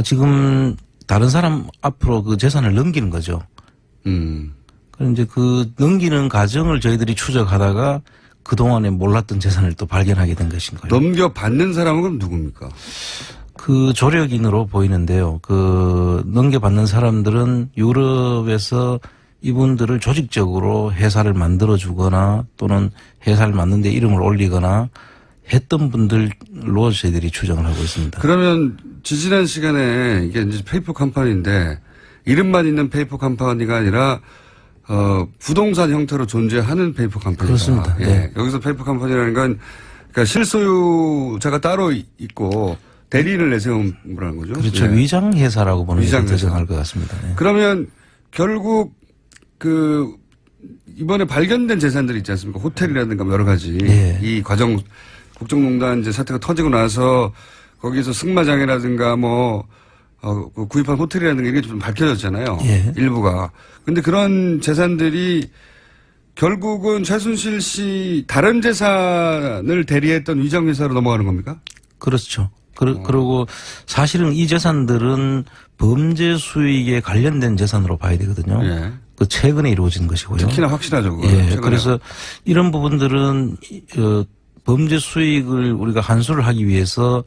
지금 다른 사람 앞으로 그 재산을 넘기는 거죠. 그럼 이제 넘기는 과정을 저희들이 추적하다가 그동안에 몰랐던 재산을 또 발견하게 된 것인 거예요. 넘겨받는 사람은 그럼 누굽니까? 조력인으로 보이는데요. 넘겨받는 사람들은 유럽에서 이분들을 조직적으로 회사를 만들어주거나 또는 회사를 만드는 데 이름을 올리거나 했던 분들로 저희들이 추정을 하고 있습니다. 그러면 지지난 시간에 이게 이제 페이퍼 컴퍼니인데 이름만 있는 페이퍼 컴퍼니가 아니라 부동산 형태로 존재하는 페이퍼 컴퍼니다. 그렇습니다. 예. 네. 여기서 페이퍼 컴퍼니라는 건 그러니까 실소유자가 따로 있고 대리인을 내세운 거라는 거죠. 그렇죠. 예. 위장 회사라고 보는 게 더 위장회사. 적정할 것 같습니다. 네. 그러면 결국 이번에 발견된 재산들 있지 않습니까? 호텔이라든가 여러 가지. 예. 이 국정농단 이제 사태가 터지고 나서 거기서 승마장이라든가 그 구입한 호텔이라는 게 이게 좀 밝혀졌잖아요. 예. 일부가. 근데 그런 재산들이 결국은 최순실 씨 다른 재산을 대리했던 위장회사로 넘어가는 겁니까? 그렇죠. 그리고 사실은 이 재산들은 범죄 수익에 관련된 재산으로 봐야 되거든요. 예. 그 최근에 이루어진 것이고요. 특히나 확실하죠. 그거. 예. 최근에. 그래서 이런 부분들은 범죄 수익을 우리가 환수를 하기 위해서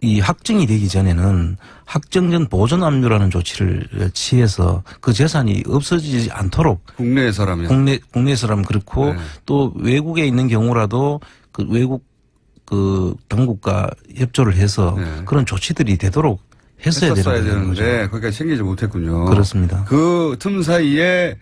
이 확정이 되기 전에는 확정된 보존 압류라는 조치를 취해서 그 재산이 없어지지 않도록 국내에서라면 국내에서라면 그렇고 네. 또 외국에 있는 경우라도 그 외국 그 당국과 협조를 해서 네. 그런 조치들이 되도록 했어야 되는 거죠. 되는데 거기까지 챙기지 못했군요. 그렇습니다. 그 틈 사이에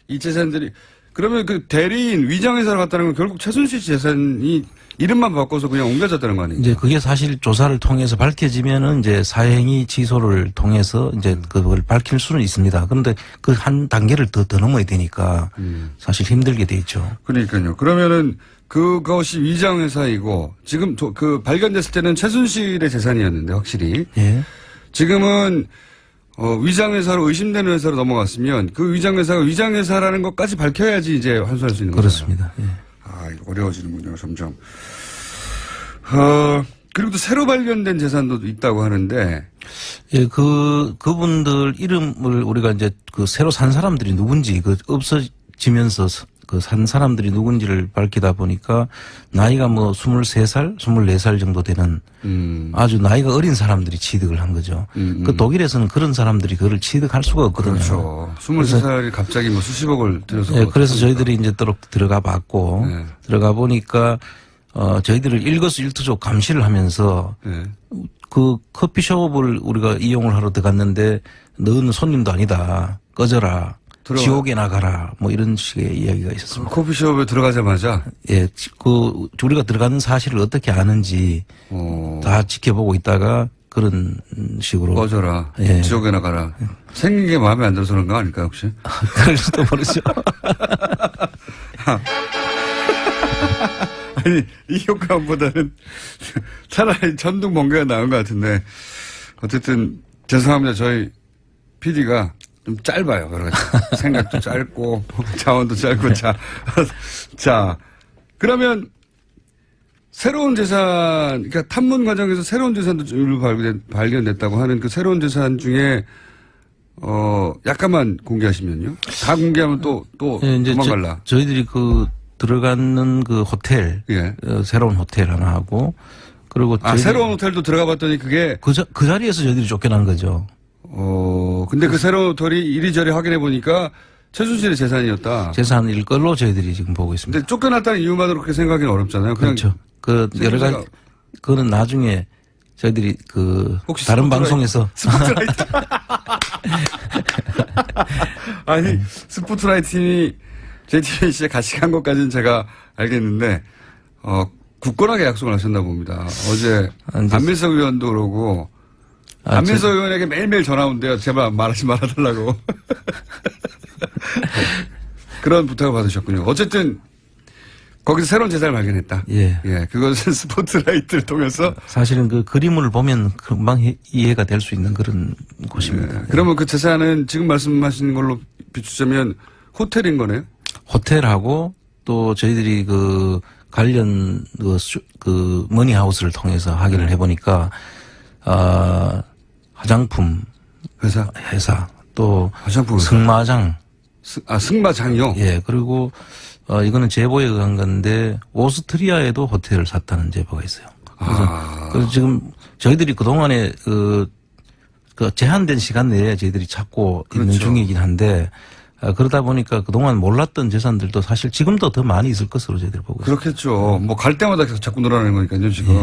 이 재산들이 그러면 그 대리인 위장회사를 갔다는 건 결국 최순실 씨 재산이 이름만 바꿔서 그냥 옮겨졌다는 거 아니에요? 이제 그게 사실 조사를 통해서 밝혀지면은 이제 사행위 취소를 통해서 이제 그걸 밝힐 수는 있습니다. 그런데 그 한 단계를 더 넘어야 되니까 사실 힘들게 돼 있죠. 그러니까요. 그러면은 그것이 위장회사이고 지금 그 발견됐을 때는 최순실의 재산이었는데 확실히 예. 지금은 위장회사로 의심되는 회사로 넘어갔으면 그 위장회사가 위장회사라는 것까지 밝혀야지 이제 환수할 수 있는 거죠. 그렇습니다. 예. 이거 어려워지는군요, 점점. 그리고 또 새로 발견된 재산도 있다고 하는데. 예, 그분들 이름을 우리가 이제 그 새로 산 사람들이 누군지 없어지면서 그 산 사람들이 누군지를 밝히다 보니까 나이가 뭐 23살, 24살 정도 되는 아주 나이가 어린 사람들이 취득을 한 거죠. 그 독일에서는 그런 사람들이 그걸 취득할 수가 없거든요. 그렇죠. 23살이 갑자기 뭐 수십억을 들여서. 네, 그래서 저희들이 이제 들어가 봤고 네. 들어가 보니까 저희들을 일거수일투족 감시를 하면서 네. 그 커피숍을 우리가 이용을 하러 들어갔는데 너는 손님도 아니다. 꺼져라. 지옥에 나가라. 뭐 이런 식의 이야기가 있었습니다. 그 커피숍에 들어가자마자. 예, 우리가 들어가는 사실을 어떻게 아는지 다 지켜보고 있다가 그런 식으로. 꺼져라. 예. 지옥에 나가라. 생긴 게 마음에 안 들어서 그런 거 아닐까요, 혹시? 그럴지도 모르죠. 아니, 이 효과보다는 차라리 전등 번개가 나은 것 같은데. 어쨌든, 죄송합니다. 저희 PD가 좀 짧아요. 여러 가지. 생각도 짧고, 자원도 짧고, 자. 그러면, 새로운 재산, 그러니까 탐문 과정에서 새로운 재산도 일부 발견됐다고 하는 그 새로운 재산 중에, 약간만 공개하시면요. 다 공개하면 또 예, 이제 도망갈라. 저희들이 들어가는 그 호텔, 예. 새로운 호텔 하나 하고, 그리고. 새로운 호텔도 들어가 봤더니 그게. 그 자리에서 저희들이 쫓겨난 거죠. 근데 그 새로운 호텔이 이리저리 확인해 보니까 최순실의 재산이었다. 재산일 걸로 저희들이 지금 보고 있습니다. 근데 쫓겨났다는 이유만으로 그렇게 생각하기는 어렵잖아요. 그냥 그렇죠. 여러 가지, 그거는 나중에 저희들이 혹시 다른 스포트라이트, 방송에서. 스포트라이트. 아니, 스포트라이트 팀이 JTBC에 같이 간 것까지는 제가 알겠는데, 굳건하게 약속을 하셨나 봅니다. 어제 안민석 의원도 그러고, 안민석 의원에게 매일매일 전화 온대요. 제발 말하지 말아달라고. 그런 부탁을 받으셨군요. 어쨌든 거기서 새로운 재산을 발견했다. 예. 예. 그것은 스포트라이트를 통해서. 사실은 그 그림을 보면 금방 이해가 될 수 있는 그런 곳입니다. 예. 그러면 그 재산은 지금 말씀하신 걸로 비추자면 호텔인 거네요? 호텔하고 또 저희들이 관련 머니하우스를 통해서 확인을 해보니까, 화장품 회사 또 화장품 회사. 승마장. 승마장이요? 예. 그리고 이거는 제보에 의한 건데 오스트리아에도 호텔을 샀다는 제보가 있어요. 그래서 지금 저희들이 그동안에 제한된 시간 내에 저희들이 찾고 그렇죠. 있는 중이긴 한데, 그러다 보니까 그동안 몰랐던 재산들도 사실 지금도 더 많이 있을 것으로 저희들이 보고 있습니다. 그렇겠죠. 뭐 갈 때마다 계속 자꾸 늘어나는 거니까요, 지금.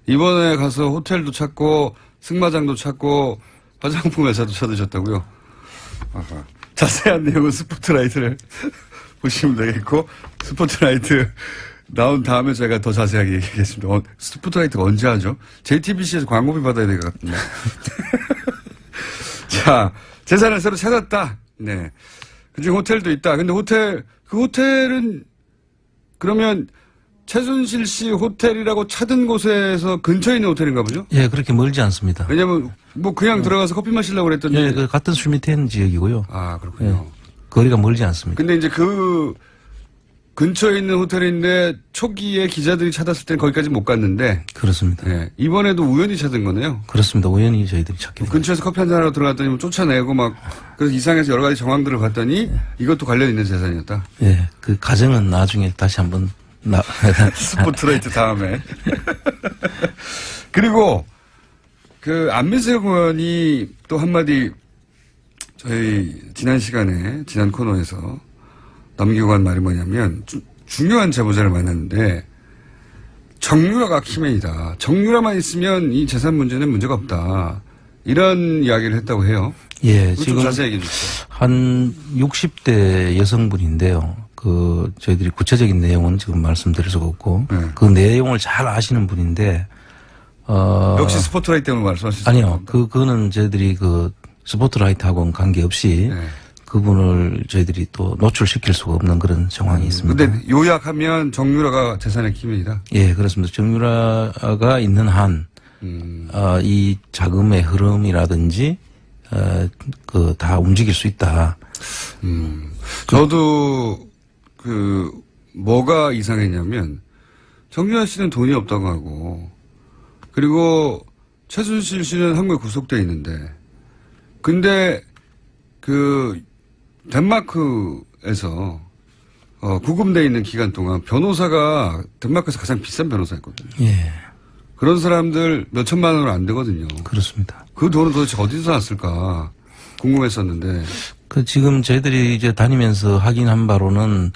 예. 이번에 가서 호텔도 찾고 승마장도 찾고 화장품 회사도 찾으셨다고요? 아하. 자세한 내용은 스포트라이트를 보시면 되겠고, 스포트라이트 나온 다음에 제가 더 자세하게 얘기하겠습니다. 스포트라이트가 언제 하죠? JTBC에서 광고비 받아야 될 것 같은데. 자, 재산을 새로 찾았다. 네. 그중에 호텔도 있다. 근데 그 호텔은 그러면 최순실 씨 호텔이라고 찾은 곳에서 근처에 있는 호텔인가 보죠? 예, 그렇게 멀지 않습니다. 왜냐면 뭐 그냥 들어가서 커피 마시려고 그랬더니. 예, 그 같은 술밑엔 지역이고요. 아, 그렇군요. 예, 거리가 멀지 않습니다. 근데 이제 그 근처에 있는 호텔인데 초기에 기자들이 찾았을 때는 거기까지 못 갔는데. 그렇습니다. 예, 이번에도 우연히 찾은 거네요. 그렇습니다. 우연히 저희들이 찾게 됐습니다. 근처에서 커피 한잔하러 들어갔더니 뭐 쫓아내고 막 그래서 이상해서 여러 가지 정황들을 봤더니 이것도 관련 있는 재산이었다. 예, 그 가정은 나중에 다시 한번 스포트라이트 다음에. 그리고 그 안민석 의원이 또 한마디 저희 지난 시간에 지난 코너에서 넘기고 간 말이 뭐냐면 중요한 제보자를 만났는데 정유라가 키맨이다. 정유라만 있으면 이 재산 문제는 문제가 없다. 이런 이야기를 했다고 해요. 예, 지금 자세히 얘기해 주세요. 한 60대 여성분인데요. 그 저희들이 구체적인 내용은 지금 말씀드릴 수가 없고 네. 그 내용을 잘 아시는 분인데 역시 스포트라이트 때문에 말씀하시죠? 아니요. 그거는 저희들이 그 스포트라이트하고는 관계없이 네. 그분을 저희들이 또 노출시킬 수가 없는 그런 정황이 있습니다. 근데 요약하면 정유라가 재산의 키맨이다? 예, 그렇습니다. 정유라가 있는 한 이 자금의 흐름이라든지 그 다 움직일 수 있다. 저도 그 뭐가 이상했냐면 정유라 씨는 돈이 없다고 하고 그리고 최순실 씨는 한국에 구속돼 있는데 근데 그 덴마크에서 구금돼 있는 기간 동안 변호사가 덴마크에서 가장 비싼 변호사였거든요. 예, 그런 사람들 몇 천만 원으로 안 되거든요. 그렇습니다. 그 돈은 도대체 어디서 났을까 궁금했었는데. 그 지금 저희들이 이제 다니면서 확인한 바로는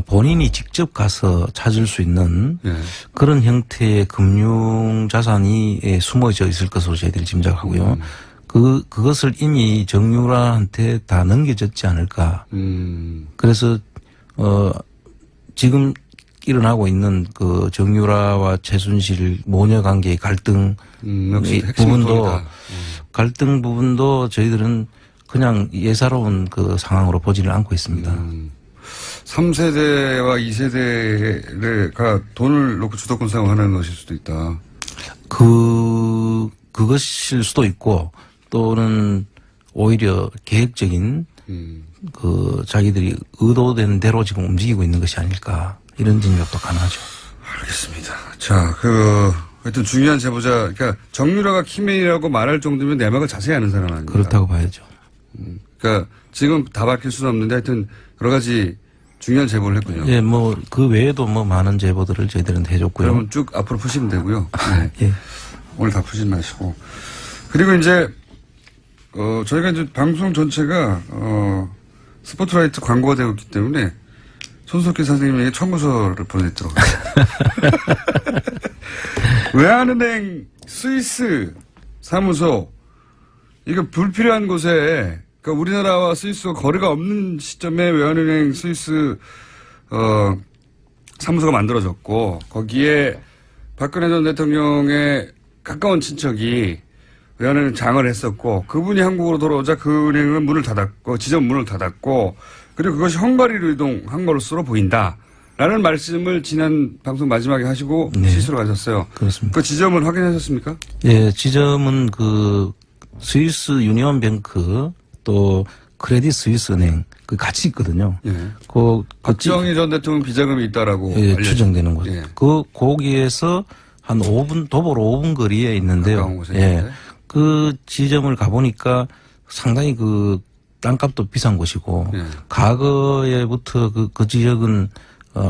본인이 직접 가서 찾을 수 있는 예. 그런 형태의 금융 자산이 숨어져 있을 것으로 저희들이 짐작하고요. 그것을 이미 정유라한테 다 넘겨졌지 않을까. 그래서 지금 일어나고 있는 그 정유라와 최순실 모녀 관계의 갈등 역시 핵심은 부분도 돈이다. 갈등 부분도 저희들은 그냥 예사로운 그 상황으로 보지를 않고 있습니다. 3세대와 2세대가 돈을 놓고 주도권 사용하는 것일 수도 있다. 그것일 수도 있고 또는 오히려 계획적인 그 자기들이 의도된 대로 지금 움직이고 있는 것이 아닐까 이런 진역도 가능하죠. 알겠습니다. 자, 하여튼 중요한 제보자, 그러니까 정유라가 키맨이라고 말할 정도면 내막을 자세히 아는 사람 아닙니까? 그렇다고 봐야죠. 그러니까 지금 다 밝힐 수는 없는데 하여튼 여러 가지 중요한 제보를 했군요. 예, 뭐 그 외에도 뭐 많은 제보들을 저희들은 해줬고요. 그러면 쭉 앞으로 푸시면 되고요. 네. 예. 오늘 다 푸지 마시고. 그리고 이제, 저희가 이제 방송 전체가, 스포트라이트 광고가 되고 있기 때문에 손석희 선생님에게 청구서를 보내도록 하겠습니다. 외환은행 스위스 사무소, 이거 불필요한 곳에, 그러니까 우리나라와 스위스가 거리가 없는 시점에 외환은행 스위스, 사무소가 만들어졌고, 거기에 박근혜 전 대통령의 가까운 친척이 외환은행 장을 했었고, 그분이 한국으로 돌아오자 그 은행은 문을 닫았고, 지점 문을 닫았고, 그리고 그것이 헝가리로 이동한 것으로 보인다. 라는 말씀을 지난 방송 마지막에 하시고 네. 시스로 가셨어요. 그렇습니다. 그 지점은 확인하셨습니까? 예, 지점은 그 스위스 유니온뱅크 또 크레딧 스위스 은행 그 같이 있거든요. 예. 박정희 전 대통령 비자금이 있다라고 예, 추정되는 곳. 예. 거기에서 한 5분 도보로 5분 거리에 있는데요. 가까운 곳에 예. 있는데. 그 지점을 가보니까 상당히 그 땅값도 비싼 곳이고 예. 과거에부터 그 지역은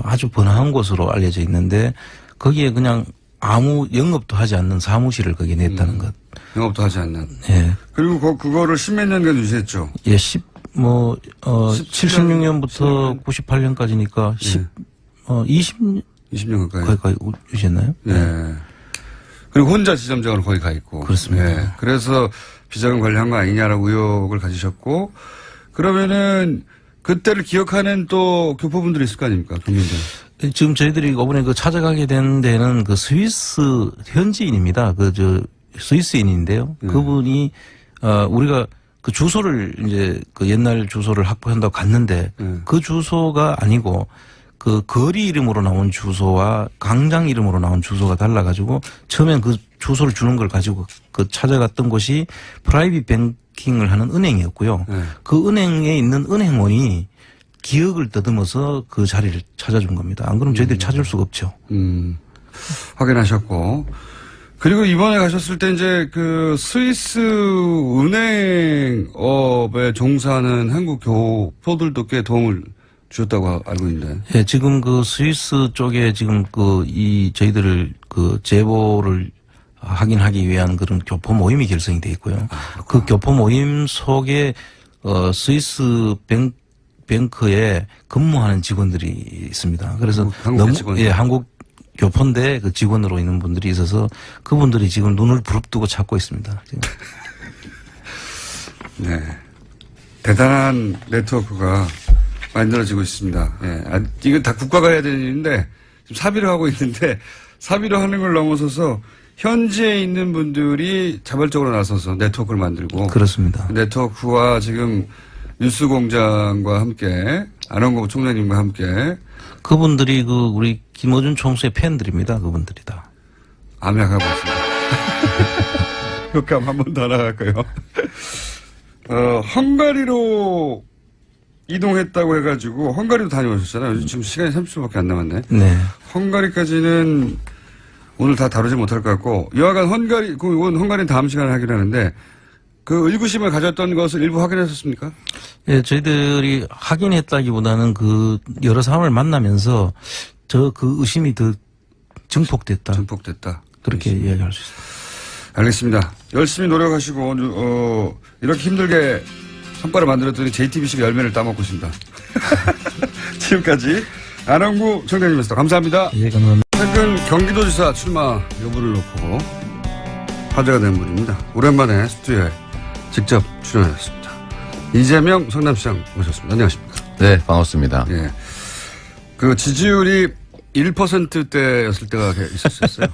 아주 번화한 곳으로 알려져 있는데 거기에 그냥 아무 영업도 하지 않는 사무실을 거기에 냈다는 것. 영업도 하지 않는. 예. 그리고 그거를 10몇 년간 유지했죠. 예, 76년부터 98년까지니까 20년 가까이. 거기까지 유지했나요? 예. 그리고 혼자 지점장으로 거기 가 있고. 그렇습니다. 예. 그래서 비자금 관리한 거 아니냐라고 의혹을 가지셨고, 그러면은 그때를 기억하는 또 교포분들이 있을 거 아닙니까? 국민들. 지금 저희들이 이번에 그 찾아가게 된 데는 그 스위스 현지인입니다. 스위스인인데요. 그분이, 우리가 그 주소를 이제 그 옛날 주소를 확보한다고 갔는데 그 주소가 아니고 그 거리 이름으로 나온 주소와 강장 이름으로 나온 주소가 달라가지고 처음엔 그 주소를 주는 걸 가지고 그 찾아갔던 곳이 프라이빗 뱅킹을 하는 은행이었고요. 네. 그 은행에 있는 은행원이 기억을 더듬어서 그 자리를 찾아준 겁니다. 안 그러면 저희들이 찾을 수가 없죠. 확인하셨고. 그리고 이번에 가셨을 때 이제 그 스위스 은행업에 종사하는 한국 교포들도 꽤 도움을 주셨다고 알고 있는데. 예, 지금 그 스위스 쪽에 지금 저희들을 제보를 확인하기 위한 그런 교포 모임이 결성이 돼 있고요. 그 교포 모임 속에 스위스 뱅크에 근무하는 직원들이 있습니다. 그래서 한국 직원. 예, 한국 교포인데 그 직원으로 있는 분들이 있어서 그분들이 지금 눈을 부릅뜨고 찾고 있습니다. 지금. 네. 대단한 네트워크가 만들어지고 있습니다. 예. 이건 다 국가가 해야 되는 일인데 지금 사비로 하고 있는데 사비로 하는 걸 넘어서서 현지에 있는 분들이 자발적으로 나서서 네트워크를 만들고. 그렇습니다. 네트워크와 지금 뉴스공장과 함께 안원구 총장님과 함께 그분들이 우리 김어준 총수의 팬들입니다. 그분들이 다. 암약하고 있습니다. 효과음 한 번 더 나갈까요? 헝가리로 이동했다고 해가지고 헝가리도 다녀오셨잖아요. 지금 시간이 30분밖에 안 남았네. 네. 헝가리까지는 오늘 다 다루지 못할 것 같고 여하간 헝가리는 다음 시간에 하기로 하는데 그 의구심을 가졌던 것을 일부 확인하셨습니까? 예, 저희들이 확인했다기보다는 여러 사람을 만나면서 그 의심이 더 증폭됐다. 그렇게 이야기할 수 있습니다. 알겠습니다. 열심히 노력하시고, 이렇게 힘들게 성과를 만들었더니 JTBC가 열매를 따먹고 있습니다. 지금까지 안원구 총장님이었습니다. 감사합니다. 예, 감사합니다. 최근 경기도지사 출마 여부를 놓고 화제가 된 분입니다. 오랜만에 스튜디오에 직접 출연하셨습니다. 이재명 성남시장 모셨습니다. 안녕하십니까? 네, 반갑습니다. 예. 그 지지율이 1%대였을 때가 있었어요.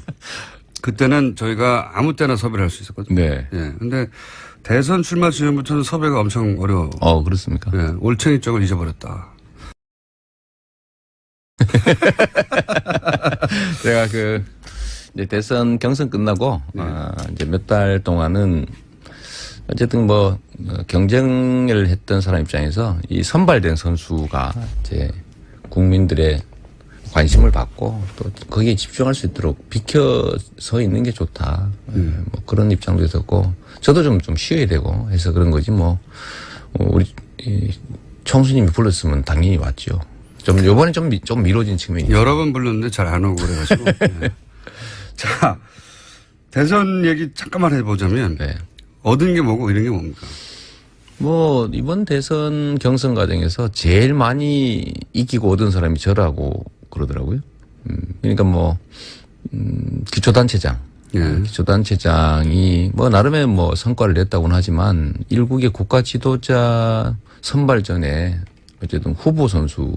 그때는 저희가 아무 때나 섭외를 할 수 있었거든요. 네. 예. 근데 대선 출마 지금부터는 섭외가 엄청 어려워. 그렇습니까? 예. 올챙이 쪽을 잊어버렸다. 제가 이제 대선 경선 끝나고, 이제 몇 달 동안은 어쨌든 경쟁을 했던 사람 입장에서 이 선발된 선수가 이제 국민들의 관심을 받고 또 거기에 집중할 수 있도록 비켜서 있는 게 좋다. 그런 입장도 있었고 저도 좀 쉬어야 되고 해서 그런 거지 우리 총수님이 불렀으면 당연히 왔죠. 요번에 좀 미뤄진 측면이 여러 번 불렀는데 잘 안 오고 그래가지고. 네. 자, 대선 얘기 잠깐만 해보자면. 네. 얻은 게 뭐고 이런 게 뭡니까? 이번 대선 경선 과정에서 제일 많이 이기고 얻은 사람이 저라고 그러더라고요. 그러니까 기초단체장. 예. 기초단체장이 나름의 성과를 냈다고는 하지만 일국의 국가 지도자 선발 전에 어쨌든 후보 선수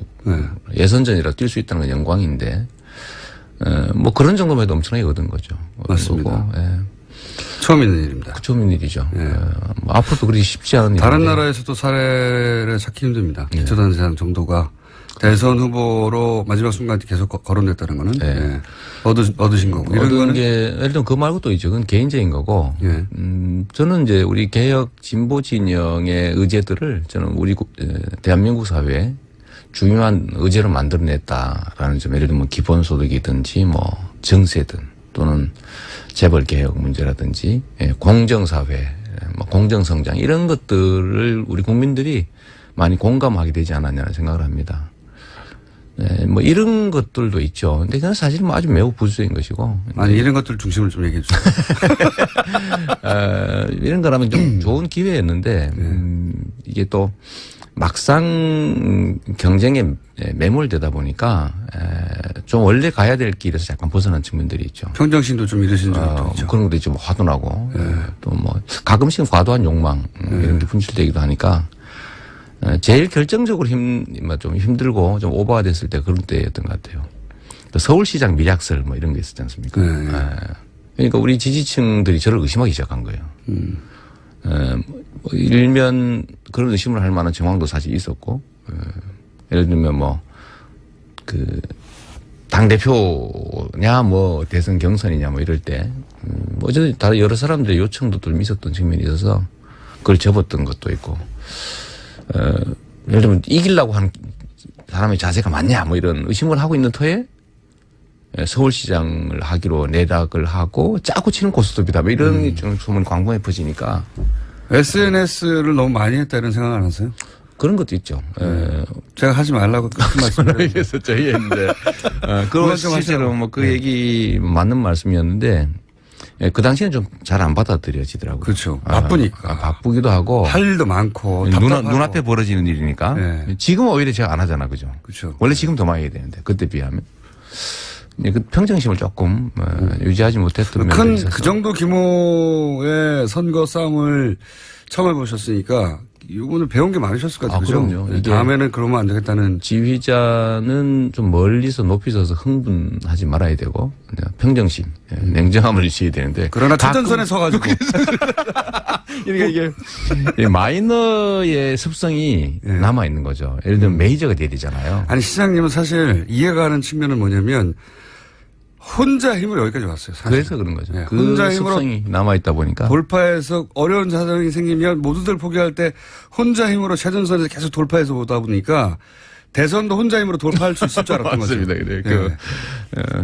예선전이라 뛸 수 있다는 건 영광인데, 그런 정도만 해도 엄청나게 얻은 거죠. 맞습니다. 예. 처음 있는 일입니다. 처음 있는 일이죠. 예. 앞으로도 그리 쉽지 않은 일인데. 다른 나라에서도 사례를 찾기 힘듭니다. 기초단체장 정도가 대선 후보로 마지막 순간 계속 거론됐다는 거는 예. 얻으신 거고. 이런 얻은 거는 게 예를 들면 그 말고 또 있죠. 그건 개인적인 거고. 예. 저는 이제 우리 개혁 진보 진영의 의제들을 저는 우리 대한민국 사회에 중요한 의제로 만들어냈다라는 점. 예를 들면 기본소득이든지 정세든 또는 재벌 개혁 문제라든지 공정사회, 공정성장 이런 것들을 우리 국민들이 많이 공감하게 되지 않았냐는 생각을 합니다. 이런 것들도 있죠. 근데 그건 사실 아주 매우 부수적인 것이고. 아니, 이런 것들 중심을 좀 얘기해 주세요. 이런 거라면 좀 좋은 기회였는데, 이게 또 막상 경쟁에 매몰되다 보니까, 좀 원래 가야 될 길에서 약간 벗어난 측면들이 있죠. 평정심도 좀 잃으신 적도 있죠. 그런 것도 있죠. 화도 나고, 또 가끔씩은 과도한 욕망, 이런 게 분출되기도 하니까, 제일 결정적으로 좀 힘들고 좀 오버가 됐을 때 그런 때였던 것 같아요. 또 서울시장 밀약설 이런 게 있었지 않습니까? 그러니까 우리 지지층들이 저를 의심하기 시작한 거예요. 일면 그런 의심을 할 만한 정황도 사실 있었고, 예를 들면 당대표냐, 뭐, 대선 경선이냐, 뭐, 이럴 때, 어쨌든 다른 여러 사람들의 요청도 좀 있었던 측면이 있어서 그걸 접었던 것도 있고, 예를 들면 이기려고 하는 사람의 자세가 맞냐, 뭐, 이런 의심을 하고 있는 터에 서울시장을 하기로 내락을 하고 짜고 치는 고스톱이다, 뭐, 이런 좀 소문 광범위에 퍼지니까. SNS를 너무 많이 했다 이런 생각 안 하세요? 그런 것도 있죠. 제가 하지 말라고 그 말씀을 했었죠. 예, 이제. 그건 실제로 뭐 그 얘기 맞는 말씀이었는데, 예, 그 당시에는 좀 잘 안 받아들여지더라고요. 그렇죠. 바쁘니까. 바쁘기도 하고. 할 일도 많고. 눈앞에 벌어지는 일이니까. 네. 지금은 오히려 제가 안 하잖아. 그죠? 그렇죠. 원래 지금 더 많이 해야 되는데, 그때 비하면. 그 평정심을 조금 유지하지 못했던 면이 있어서. 그 정도 규모의 선거 싸움을 처음 해보셨으니까 이거는 배운 게 많으셨을 것 같아요. 그럼요. 다음에는 그러면 안 되겠다는. 지휘자는 좀 멀리서 높이 서서 흥분하지 말아야 되고 평정심, 냉정함을 유지해야 되는데. 그러나 최전선에 서가지고. 이게 마이너의 습성이 남아 있는 거죠. 예를 들면 메이저가 돼야 되잖아요. 아니 시장님은 사실 이해가 가는 측면은 뭐냐면 혼자 힘으로 여기까지 왔어요. 사실. 그래서 그런 거죠. 네, 그 혼자 힘으로 습성이 남아 있다 보니까 돌파해서 어려운 사정이 생기면 모두들 포기할 때 혼자 힘으로 최전선에서 계속 돌파해서 오다 보니까 대선도 혼자 힘으로 돌파할 수 있을 줄 알았던 거죠. 맞습니다. 그래.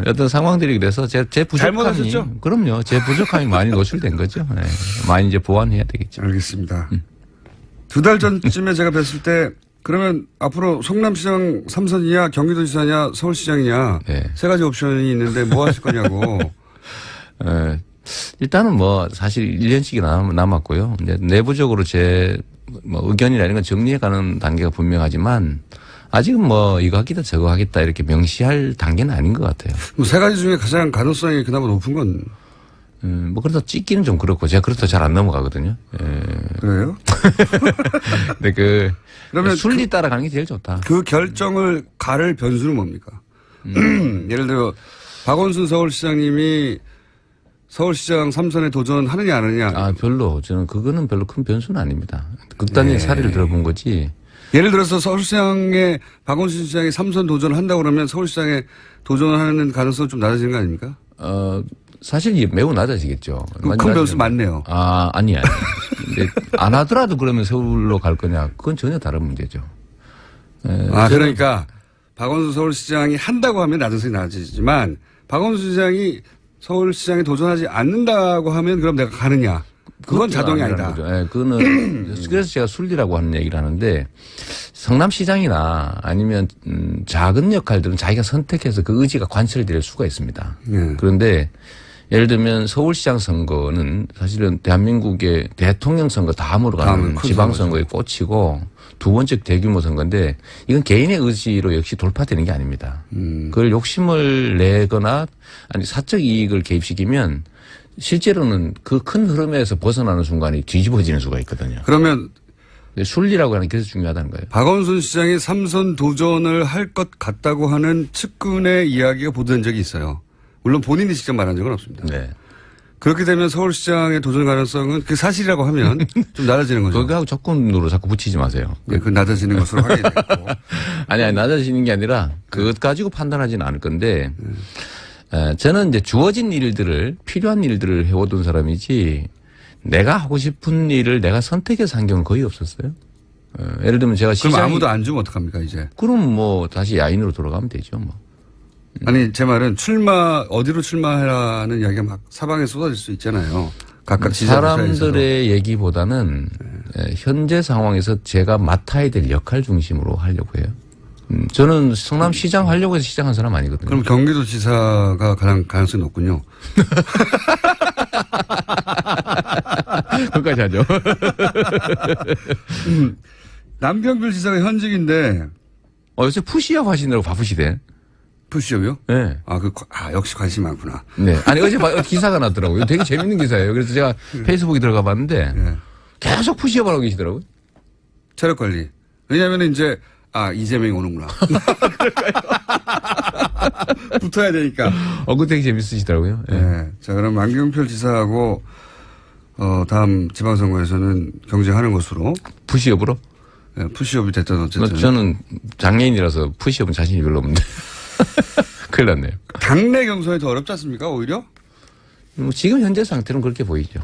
어떤 상황들이 그래서 제 부족함이 잘못하셨죠? 그럼요. 제 부족함이 많이 노출된 거죠. 네. 많이 이제 보완해야 되겠죠. 알겠습니다. 2달 전쯤에 제가 뵀을 때 그러면 앞으로 성남시장 3선이냐 경기도지사냐 서울시장이냐 네. 세 가지 옵션이 있는데 뭐 하실 거냐고. 일단은 뭐 사실 1년씩이 남았고요. 이제 내부적으로 제 뭐 의견이나 이런 건 정리해가는 단계가 분명하지만 아직은 뭐 이거 하겠다 저거 하겠다 이렇게 명시할 단계는 아닌 것 같아요. 뭐 세 가지 중에 가장 가능성이 그나마 높은 건 뭐 그래서 찍기는 좀 그렇고 제가 그렇다 잘 안 넘어가거든요. 그래요? 근데 그러면 순리 따라가는 게 제일 좋다. 그 결정을 가를 변수는 뭡니까? 예를 들어 박원순 서울시장님이 서울시장 3선에 도전하느냐 안 하느냐. 별로 저는 그거는 별로 큰 변수는 아닙니다. 극단의 사례를 들어본 거지. 예를 들어서 서울시장에 박원순 시장이 3선 도전을 한다고 그러면 서울시장에 도전하는 가능성은 좀 낮아지는 거 아닙니까? 사실 매우 낮아지겠죠. 큰 변수 많네요. 아니야. 근데 안 하더라도 그러면 서울로 갈 거냐? 그건 전혀 다른 문제죠. 그러니까 박원순 서울시장이 한다고 하면 낮아지긴 낮아지지만 박원순 시장이 서울시장에 도전하지 않는다고 하면 그럼 내가 가느냐? 그건 자동이 아니다. 네, 그거는 그래서 제가 순리라고 하는 얘기를 하는데 성남시장이나 아니면 작은 역할들은 자기가 선택해서 그 의지가 관철될 수가 있습니다. 그런데 예를 들면 서울시장 선거는 사실은 대한민국의 대통령 선거 다음으로 가는 지방선거의 꽃이고 두 번째 대규모 선거인데 이건 개인의 의지로 역시 돌파되는 게 아닙니다. 그걸 욕심을 내거나 아니 사적 이익을 개입시키면 실제로는 그 큰 흐름에서 벗어나는 순간이 뒤집어지는 수가 있거든요. 그러면 순리라고 하는 게 그래서 중요하다는 거예요. 박원순 시장이 3선 도전을 할 것 같다고 하는 측근의 이야기가 보도된 적이 있어요. 물론 본인이 직접 말한 적은 없습니다. 네. 그렇게 되면 서울시장의 도전 가능성은 그 사실이라고 하면 좀 낮아지는 거죠. 그거하고 조건으로 자꾸 붙이지 마세요. 네, 그 낮아지는 것으로 확인이 됐고. 아니, 낮아지는 게 아니라 그것 가지고 판단하지는 않을 건데 저는 이제 주어진 일들을 필요한 일들을 해오던 사람이지 내가 하고 싶은 일을 내가 선택해서 한 경우는 거의 없었어요. 예를 들면 제가 그럼 아무도 안 주면 어떡합니까 이제? 그럼 뭐 다시 야인으로 돌아가면 되죠 뭐. 아니 제 말은 어디로 출마해라는 이야기가 막 사방에 쏟아질 수 있잖아요. 각각 사람들의 얘기보다는 현재 상황에서 제가 맡아야 될 역할 중심으로 하려고 해요. 저는 성남시장 하려고 해서 시장한 사람 아니거든요. 그럼 경기도지사가 가장 가능성이 높군요. 그것까지 하죠. 남경필 지사가 현직인데 요새 푸시업 하시느라고 바쁘시대. 푸시업이요? 네. 역시 관심이 많구나. 네. 아니, 어제 기사가 났더라고요. 되게 재밌는 기사예요. 그래서 제가 페이스북에 들어가 봤는데 계속 푸시업을 하고 계시더라고요. 체력 관리. 왜냐하면 이제 이재명이 오는구나. 붙어야 되니까. 그거 되게 재밌으시더라고요. 네. 자, 그럼 남경필 지사하고 다음 지방선거에서는 경쟁하는 것으로. 푸시업으로? 네, 푸시업이 됐든 어쨌든. 저는 장애인이라서 푸시업은 자신이 별로 없는데. 큰일 났네요. 당내 경선이 더 어렵지 않습니까, 오히려? 뭐 지금 현재 상태는 그렇게 보이죠.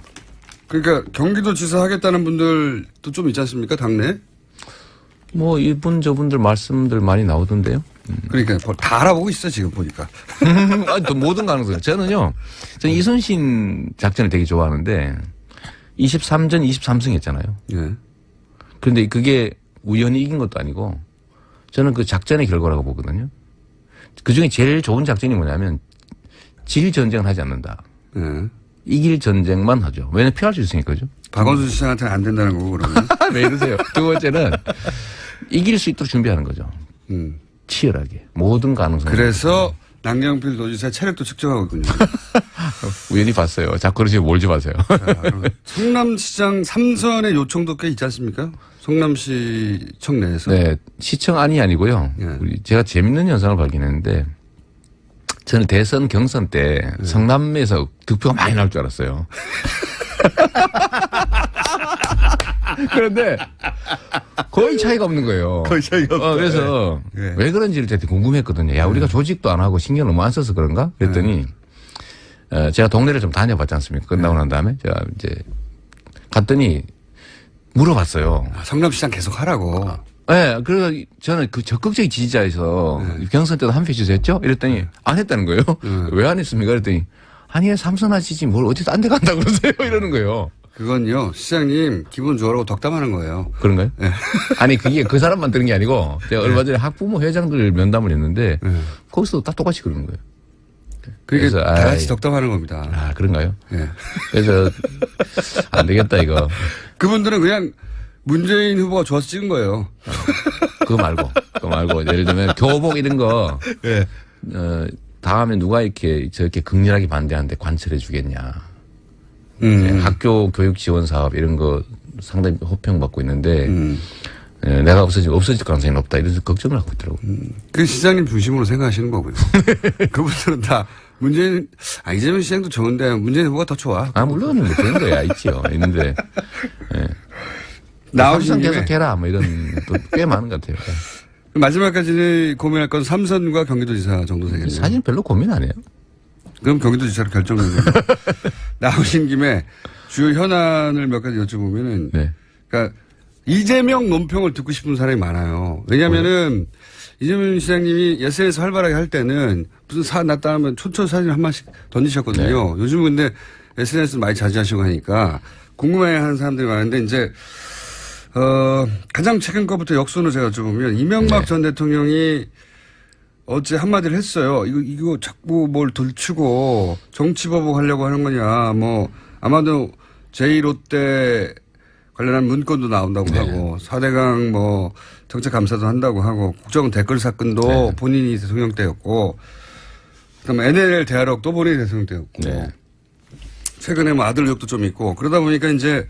그러니까 경기도지사 하겠다는 분들도 좀 있지 않습니까, 당내? 뭐 이분 저분들 말씀들 많이 나오던데요. 그러니까 다 알아보고 있어 지금 보니까. 아니, 또 모든 가능성. 저는 이순신 작전을 되게 좋아하는데 23전 23승 했잖아요. 예. 그런데 그게 우연히 이긴 것도 아니고 저는 그 작전의 결과라고 보거든요. 그중에 제일 좋은 작전이 뭐냐면 질 전쟁을 하지 않는다. 예. 이길 전쟁만 하죠. 왜냐면 피할 수 있으니까 그죠. 박원순 시장한테는 안 된다는 거고 그러면. 왜 이러세요? 두 번째는 이길 수 있도록 준비하는 거죠. 치열하게. 모든 가능성. 그래서 남경필 도지사 체력도 측정하고 있군요. 우연히 봤어요. 자꾸 그러시면 몰지 마세요. 성남시장 3선의 요청도 꽤 있지 않습니까? 성남시청 내에서. 네. 시청 안이 아니고요. 예. 제가 재밌는 현상을 발견했는데 저는 대선 경선 때 성남에서 득표가 많이 나올 줄 알았어요. 그런데 거의 차이가 없는 거예요. 거의 차이가 없다. 그래서 네. 왜 그런지를 되게 궁금했거든요. 야, 우리가 조직도 안 하고 신경을 너무 안 써서 그런가? 그랬더니 제가 동네를 좀 다녀봤지 않습니까? 끝나고 난 다음에 제가 이제 갔더니 물어봤어요. 성남시장 계속 하라고. 네, 그래서 저는 그 적극적인 지지자에서 경선 때도 한 표 주셨죠? 이랬더니 안 했다는 거예요. 왜 안 했습니까? 그랬더니 아니, 삼선 하시지 뭘 어디 딴 데 간다 그러세요? 이러는 거예요. 그건요, 시장님 기분 좋으라고 덕담하는 거예요. 그런가요? 네. 아니, 그게 그 사람만 들은 게 아니고 제가 얼마 전에 학부모 회장들 면담을 했는데 거기서도 다 똑같이 그러는 거예요. 그러니까 다 같이 덕담하는 겁니다. 아, 그런가요? 예. 그래서 안 되겠다 이거. 그분들은 그냥 문재인 후보가 좋아서 찍은 거예요. 그거 말고 예를 들면 교복 이런 거 예. 다음에 누가 이렇게 저렇게 극렬하게 반대하는데 관철해 주겠냐. 네, 학교 교육 지원 사업 이런 거 상당히 호평받고 있는데 내가 없어질 가능성이 높다 이런 걱정을 하고 있더라고요. 그 시장님 중심으로 생각하시는 거고요. 그분들은 다 문재인, 이재명 시장도 좋은데 문재인 후보가 더 좋아. 물론 뭐 그런 거야 있죠. 있는데 나오신 항상 김에 계속 해라 뭐 이런 또 꽤 많은 것 같아요. 마지막까지 고민할 건 삼선과 경기도지사 정도 되겠네요. 사실 별로 고민 안 해요. 그럼 경기도지사로 결정됩니다. 나오신 김에 주요 현안을 몇 가지 여쭤보면은, 네. 그러니까 이재명 논평을 듣고 싶은 사람이 많아요. 왜냐면은 이재명 시장님이 SNS 활발하게 할 때는 무슨 사안 났다 하면 촌철 사진 한 번씩 던지셨거든요. 네. 요즘 근데 SNS 많이 자제하시고 하니까 궁금해하는 사람들이 많은데 이제 가장 최근 거부터 역순으로 제가 여쭤보면 이명박 네. 전 대통령이 어제 한마디를 했어요. 이거 자꾸 뭘 들추고 정치보복 하려고 하는 거냐. 뭐 아마도 제1롯데 관련한 문건도 나온다고 네. 하고 4대강 뭐 정책감사도 한다고 하고 국정 댓글 사건도 네. 본인이 대통령 때였고 그다음에 NLL 대화록도 본인이 대통령 때였고 네. 최근에 뭐 아들 의혹도 좀 있고 그러다 보니까 이제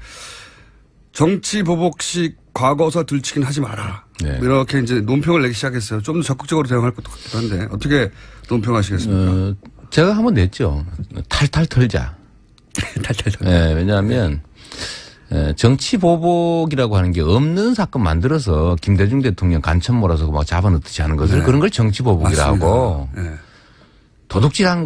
정치보복식 과거사 들추긴 하지 마라. 네. 이렇게 이제 논평을 내기 시작했어요. 좀 더 적극적으로 대응할 것도 같기도 한데 어떻게 논평하시겠습니까? 제가 한번 냈죠. 탈탈 털자. 탈탈. 네, 왜냐하면 정치 보복이라고 하는 게 없는 사건 만들어서 김대중 대통령 간첩 몰아서 막 잡아넣듯이 하는 것을 네. 그런 걸 정치 보복이라고. 네. 도둑질한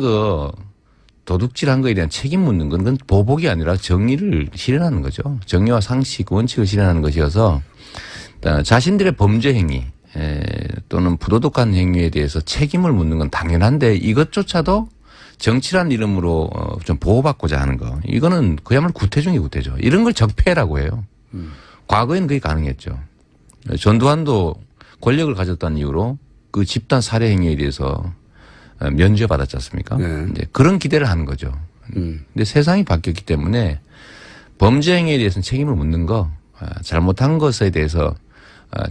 거에 대한 책임 묻는 건 그건 보복이 아니라 정의를 실현하는 거죠. 정의와 상식, 원칙을 실현하는 것이어서 자신들의 범죄 행위 또는 부도덕한 행위에 대해서 책임을 묻는 건 당연한데 이것조차도 정치란 이름으로 좀 보호받고자 하는 거. 이거는 그야말로 구태 중의 구태죠. 이런 걸 적폐라고 해요. 과거에는 그게 가능했죠. 전두환도 권력을 가졌다는 이유로 그 집단 살해 행위에 대해서 면죄받았지 않습니까? 네. 이제 그런 기대를 하는 거죠. 근데 세상이 바뀌었기 때문에 범죄 행위에 대해서는 책임을 묻는 거, 잘못한 것에 대해서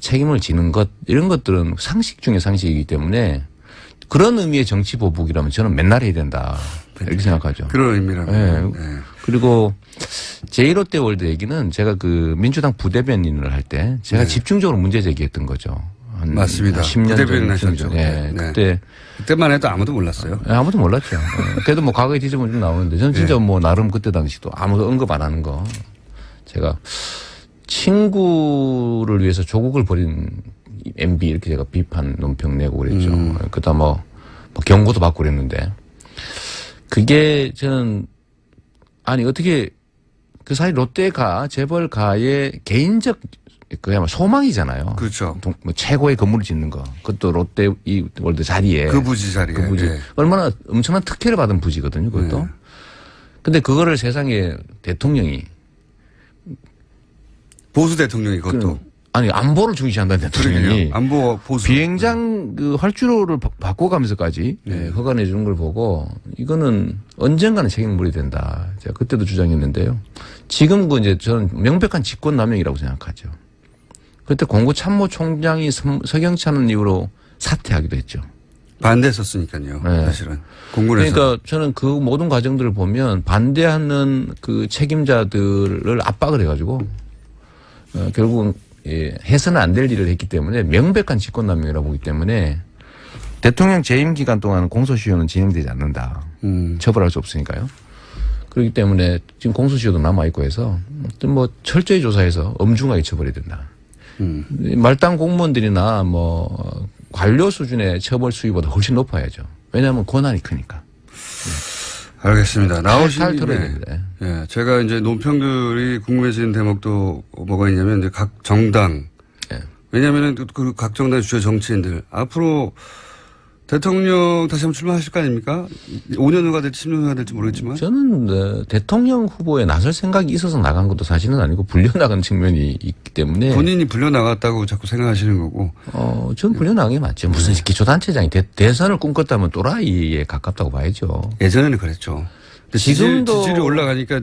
책임을 지는 것, 이런 것들은 상식 중의 상식이기 때문에 그런 의미의 정치 보복이라면 저는 맨날 해야 된다. 이렇게 생각하죠. 그런 의미라고. 네. 네. 그리고 제1롯데 월드 얘기는 제가 그 민주당 부대변인을 할 때 제가 네. 집중적으로 문제 제기했던 거죠. 맞습니다. 10년 부대변인 전. 하셨죠. 네. 네. 그때만 해도 아무도 몰랐어요. 아무도 몰랐죠. 그래도 뭐 과거의 뒤집어 좀 나오는데 저는 진짜 뭐 나름 그때 당시도 아무도 언급 안 하는 거. 제가 친구를 위해서 조국을 버린 MB 이렇게 제가 비판 논평 내고 그랬죠. 그다음 뭐 뭐 경고도 받고 그랬는데 그게 저는 아니 어떻게 그 사이 롯데가 재벌가의 개인적 그야말로 소망이잖아요. 그렇죠. 뭐 최고의 건물을 짓는 거. 그것도 롯데 이 월드 자리에. 그 부지 자리에. 그 부지. 예. 얼마나 엄청난 특혜를 받은 부지거든요. 그것도. 예. 근데 그거를 세상에 대통령이. 보수 대통령이 그것도. 아니 안보를 중시한다는 대통령이. 그러게요. 안보 보수. 비행장 그 활주로를 바꿔가면서까지 허가내 주는 걸 보고 이거는 언젠가는 책임물이 된다. 제가 그때도 주장했는데요. 지금 그 이제 저는 명백한 직권남용이라고 생각하죠. 그때 공구참모총장이 석영찬은 이후로 사퇴하기도 했죠. 반대했었으니까요. 네. 사실은. 공군에서. 그러니까 저는 그 모든 과정들을 보면 반대하는 그 책임자들을 압박을 해가지고 결국은 해서는 안 될 일을 했기 때문에 명백한 직권남용이라고 보기 때문에 대통령 재임 기간 동안 공소시효는 진행되지 않는다. 처벌할 수 없으니까요. 그렇기 때문에 지금 공소시효도 남아있고 해서 뭐 철저히 조사해서 엄중하게 처벌해야 된다. 말단 공무원들이나 뭐 관료 수준의 처벌 수위보다 훨씬 높아야죠. 왜냐하면 권한이 크니까. 알겠습니다. 나오신 털어야 김에 됩니다. 예, 제가 이제 논평들이 궁금해지는 대목도 뭐가 있냐면 이제 각 정당 예. 왜냐하면은 그 각 정당 주요 정치인들 앞으로 대통령 다시 한번 출마하실 거 아닙니까? 5년 후가 될지 10년 후가 될지 모르겠지만 저는 대통령 후보에 나설 생각이 있어서 나간 것도 사실은 아니고 불려나간 측면이 있기 때문에 본인이 불려나갔다고 자꾸 생각하시는 거고 저는 불려나간 게 맞죠. 무슨 기초단체장이 대선을 꿈꿨다면 또라이에 가깝다고 봐야죠. 예전에는 그랬죠. 근데 지금도 지지율이 올라가니까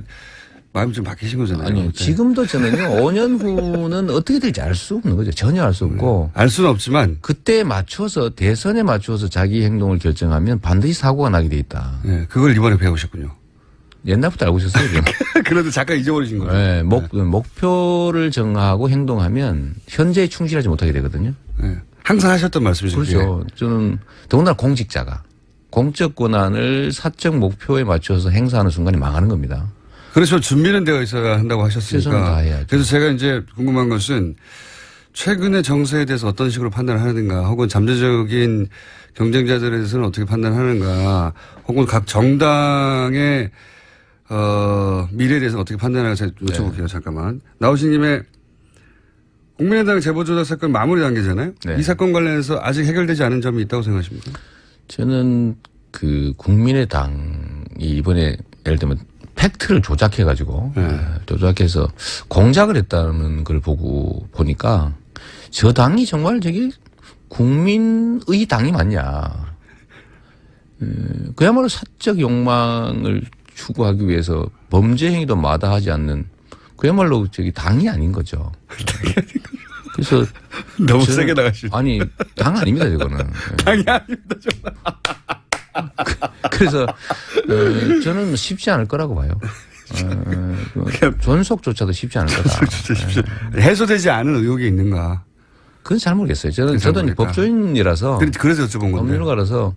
마음이 좀 바뀌신 거잖아요. 아니요. 네. 지금도 저는요. 5년 후는 어떻게 될지 알 수 없는 거죠. 전혀 알 수 없고. 알 수는 없지만 그때에 맞춰서 대선에 맞춰서 자기 행동을 결정하면 반드시 사고가 나게 돼 있다. 네, 그걸 이번에 배우셨군요. 옛날부터 알고 있었어요. 그런데 잠깐 잊어버리신 거예요. 네, 목표를 정하고 행동하면 현재에 충실하지 못하게 되거든요. 네. 항상 하셨던 말씀이죠. 그렇죠. 저는 더군다나 공직자가 공적 권한을 사적 목표에 맞춰서 행사하는 순간이 망하는 겁니다. 그래서 준비는 되어 있어야 한다고 최선을 하셨으니까. 다해야죠. 그래서 제가 이제 궁금한 것은 최근의 정세에 대해서 어떤 식으로 판단을 하는가 혹은 잠재적인 경쟁자들에 대해서는 어떻게 판단하는가 혹은 각 정당의 미래에 대해서 어떻게 판단하는가 제가 여쭤볼게요. 잠깐만. 나오신 김에 국민의당 제보조작 사건 마무리 단계잖아요. 네. 이 사건 관련해서 아직 해결되지 않은 점이 있다고 생각하십니까? 저는 그 국민의당이 이번에 예를 들면 팩트를 조작해가지고 조작해서 공작을 했다는 걸 보니까 저 당이 정말 저게 국민의 당이 맞냐. 그야말로 사적 욕망을 추구하기 위해서 범죄 행위도 마다하지 않는 그야말로 저기 당이 아닌 거죠. 그래서 너무 세게 나가시죠. 아니 당 아닙니다 저거는. 당이 아닙니다. 정말. 그래서 저는 쉽지 않을 거라고 봐요. 존속조차도 쉽지 않을 거다. 해소되지 않은 의혹이 있는가? 그건 잘 모르겠어요. 저도 법조인이라서 그래서 여쭤본 건데. 법률가라서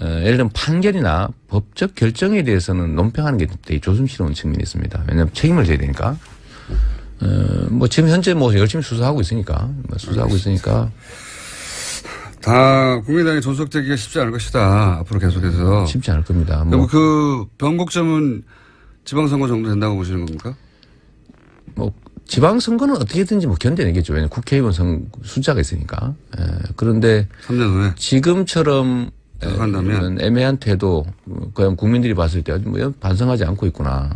예를 들면 판결이나 법적 결정에 대해서는 논평하는 게 되게 조심스러운 측면이 있습니다. 왜냐하면 책임을 져야 되니까. 뭐 지금 현재 뭐 열심히 수사하고 있으니까 다 국민의당의 존속되기가 쉽지 않을 것이다. 앞으로 계속해서. 쉽지 않을 겁니다. 뭐 그 변곡점은 지방선거 정도 된다고 보시는 겁니까? 뭐 지방선거는 어떻게든지 뭐 견뎌내겠죠. 왜냐하면 국회의원 숫자가 있으니까. 그런데 3년 후에 지금처럼 한다면 애매한 태도, 그냥 국민들이 봤을 때 뭐 반성하지 않고 있구나.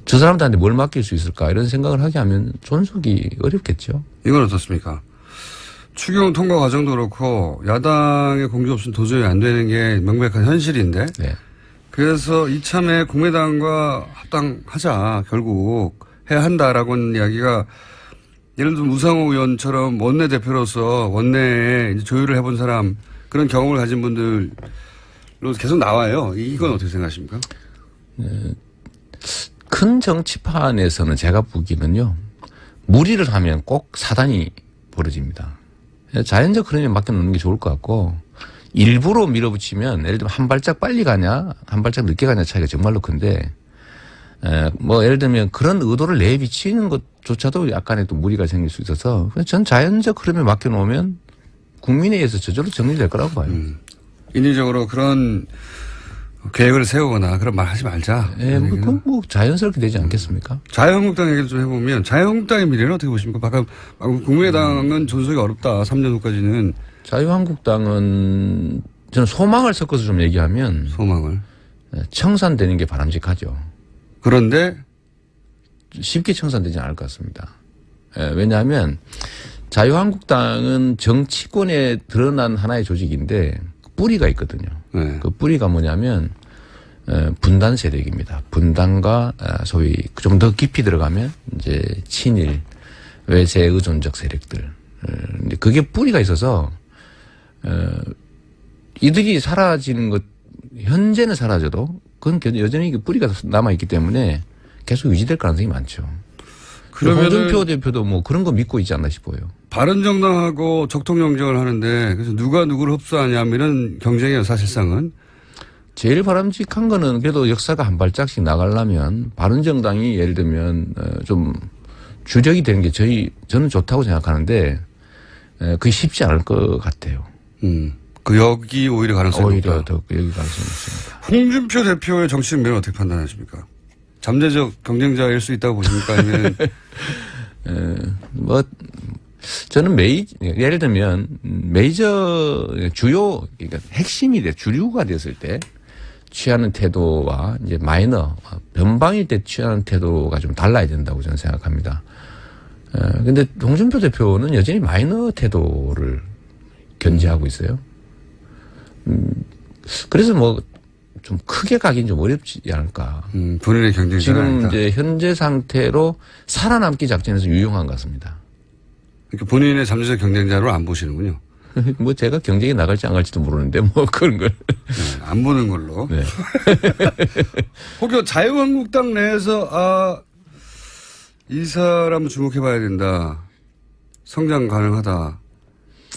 저 사람들한테 뭘 맡길 수 있을까 이런 생각을 하게 하면 존속이 어렵겠죠. 이건 어떻습니까? 추경 통과 과정도 그렇고 야당의 공조 없이는 도저히 안 되는 게 명백한 현실인데. 네. 그래서 이참에 국민의당과 합당하자 결국 해야 한다라고는 이야기가 예를 들면 우상호 의원처럼 원내대표로서 원내에 이제 조율을 해본 사람 그런 경험을 가진 분들로 계속 나와요. 이건 어떻게 생각하십니까? 큰 정치판에서는 제가 보기에는요. 무리를 하면 꼭 사단이 벌어집니다. 자연적 흐름에 맡겨놓는 게 좋을 것 같고 일부러 밀어붙이면 예를 들면 한 발짝 빨리 가냐 한 발짝 늦게 가냐 차이가 정말로 큰데 뭐 예를 들면 그런 의도를 내비치는 것조차도 약간의 또 무리가 생길 수 있어서 전 자연적 흐름에 맡겨놓으면 국민에 의해서 저절로 정리될 거라고 봐요. 인위적으로 그런 계획을 세우거나 그런 말 하지 말자. 예, 그건 뭐 자연스럽게 되지 않겠습니까? 자유한국당 얘기를 좀 해보면 자유한국당의 미래는 어떻게 보십니까? 방금 국민의당은 존속이 어렵다. 3년 후까지는. 자유한국당은 저는 소망을 섞어서 좀 얘기하면 소망을. 청산되는 게 바람직하죠. 그런데 쉽게 청산되지 않을 것 같습니다. 예, 왜냐하면 자유한국당은 정치권에 드러난 하나의 조직인데 뿌리가 있거든요. 네. 그 뿌리가 뭐냐면 분단 세력입니다. 분단과 소위 좀 더 깊이 들어가면 이제 친일, 외세 의존적 세력들. 근데 그게 뿌리가 있어서 이들이 사라지는 것 현재는 사라져도 그건 여전히 뿌리가 남아 있기 때문에 계속 유지될 가능성이 많죠. 홍준표 대표도 뭐 그런 거 믿고 있지 않나 싶어요. 바른정당하고 적통경쟁을 하는데 그래서 누가 누구를 흡수하냐면 이런 경쟁이에요, 사실상은. 제일 바람직한 거는 그래도 역사가 한 발짝씩 나가려면 바른정당이 예를 들면 좀 주력이 되는 게 저는 좋다고 생각하는데 그게 쉽지 않을 것 같아요. 그 여기 오히려 가능성이 오히려 높다. 더 여기 가능성이 있습니다. 홍준표 대표의 정치적 면을 어떻게 판단하십니까? 잠재적 경쟁자일 수 있다고 보십니까? 아니면 뭐 저는 예를 들면 메이저 주요 그러니까 핵심이 주류가 됐을 때 취하는 태도와 이제 마이너 변방일 때 취하는 태도가 좀 달라야 된다고 저는 생각합니다. 근데 홍준표 대표는 여전히 마이너 태도를 견지하고 있어요. 그래서 뭐 좀 크게 가긴 좀 어렵지 않을까. 본인의 경쟁자가 지금 아니다. 이제 현재 상태로 살아남기 작전에서 유용한 것 같습니다. 그러니까 본인의 잠재적 경쟁자로 안 보시는군요. 뭐 제가 경쟁에 나갈지 안 갈지도 모르는데 뭐 그런 걸. 네, 안 보는 걸로. 네. 혹여 자유한국당 내에서 이 사람은 주목해봐야 된다. 성장 가능하다.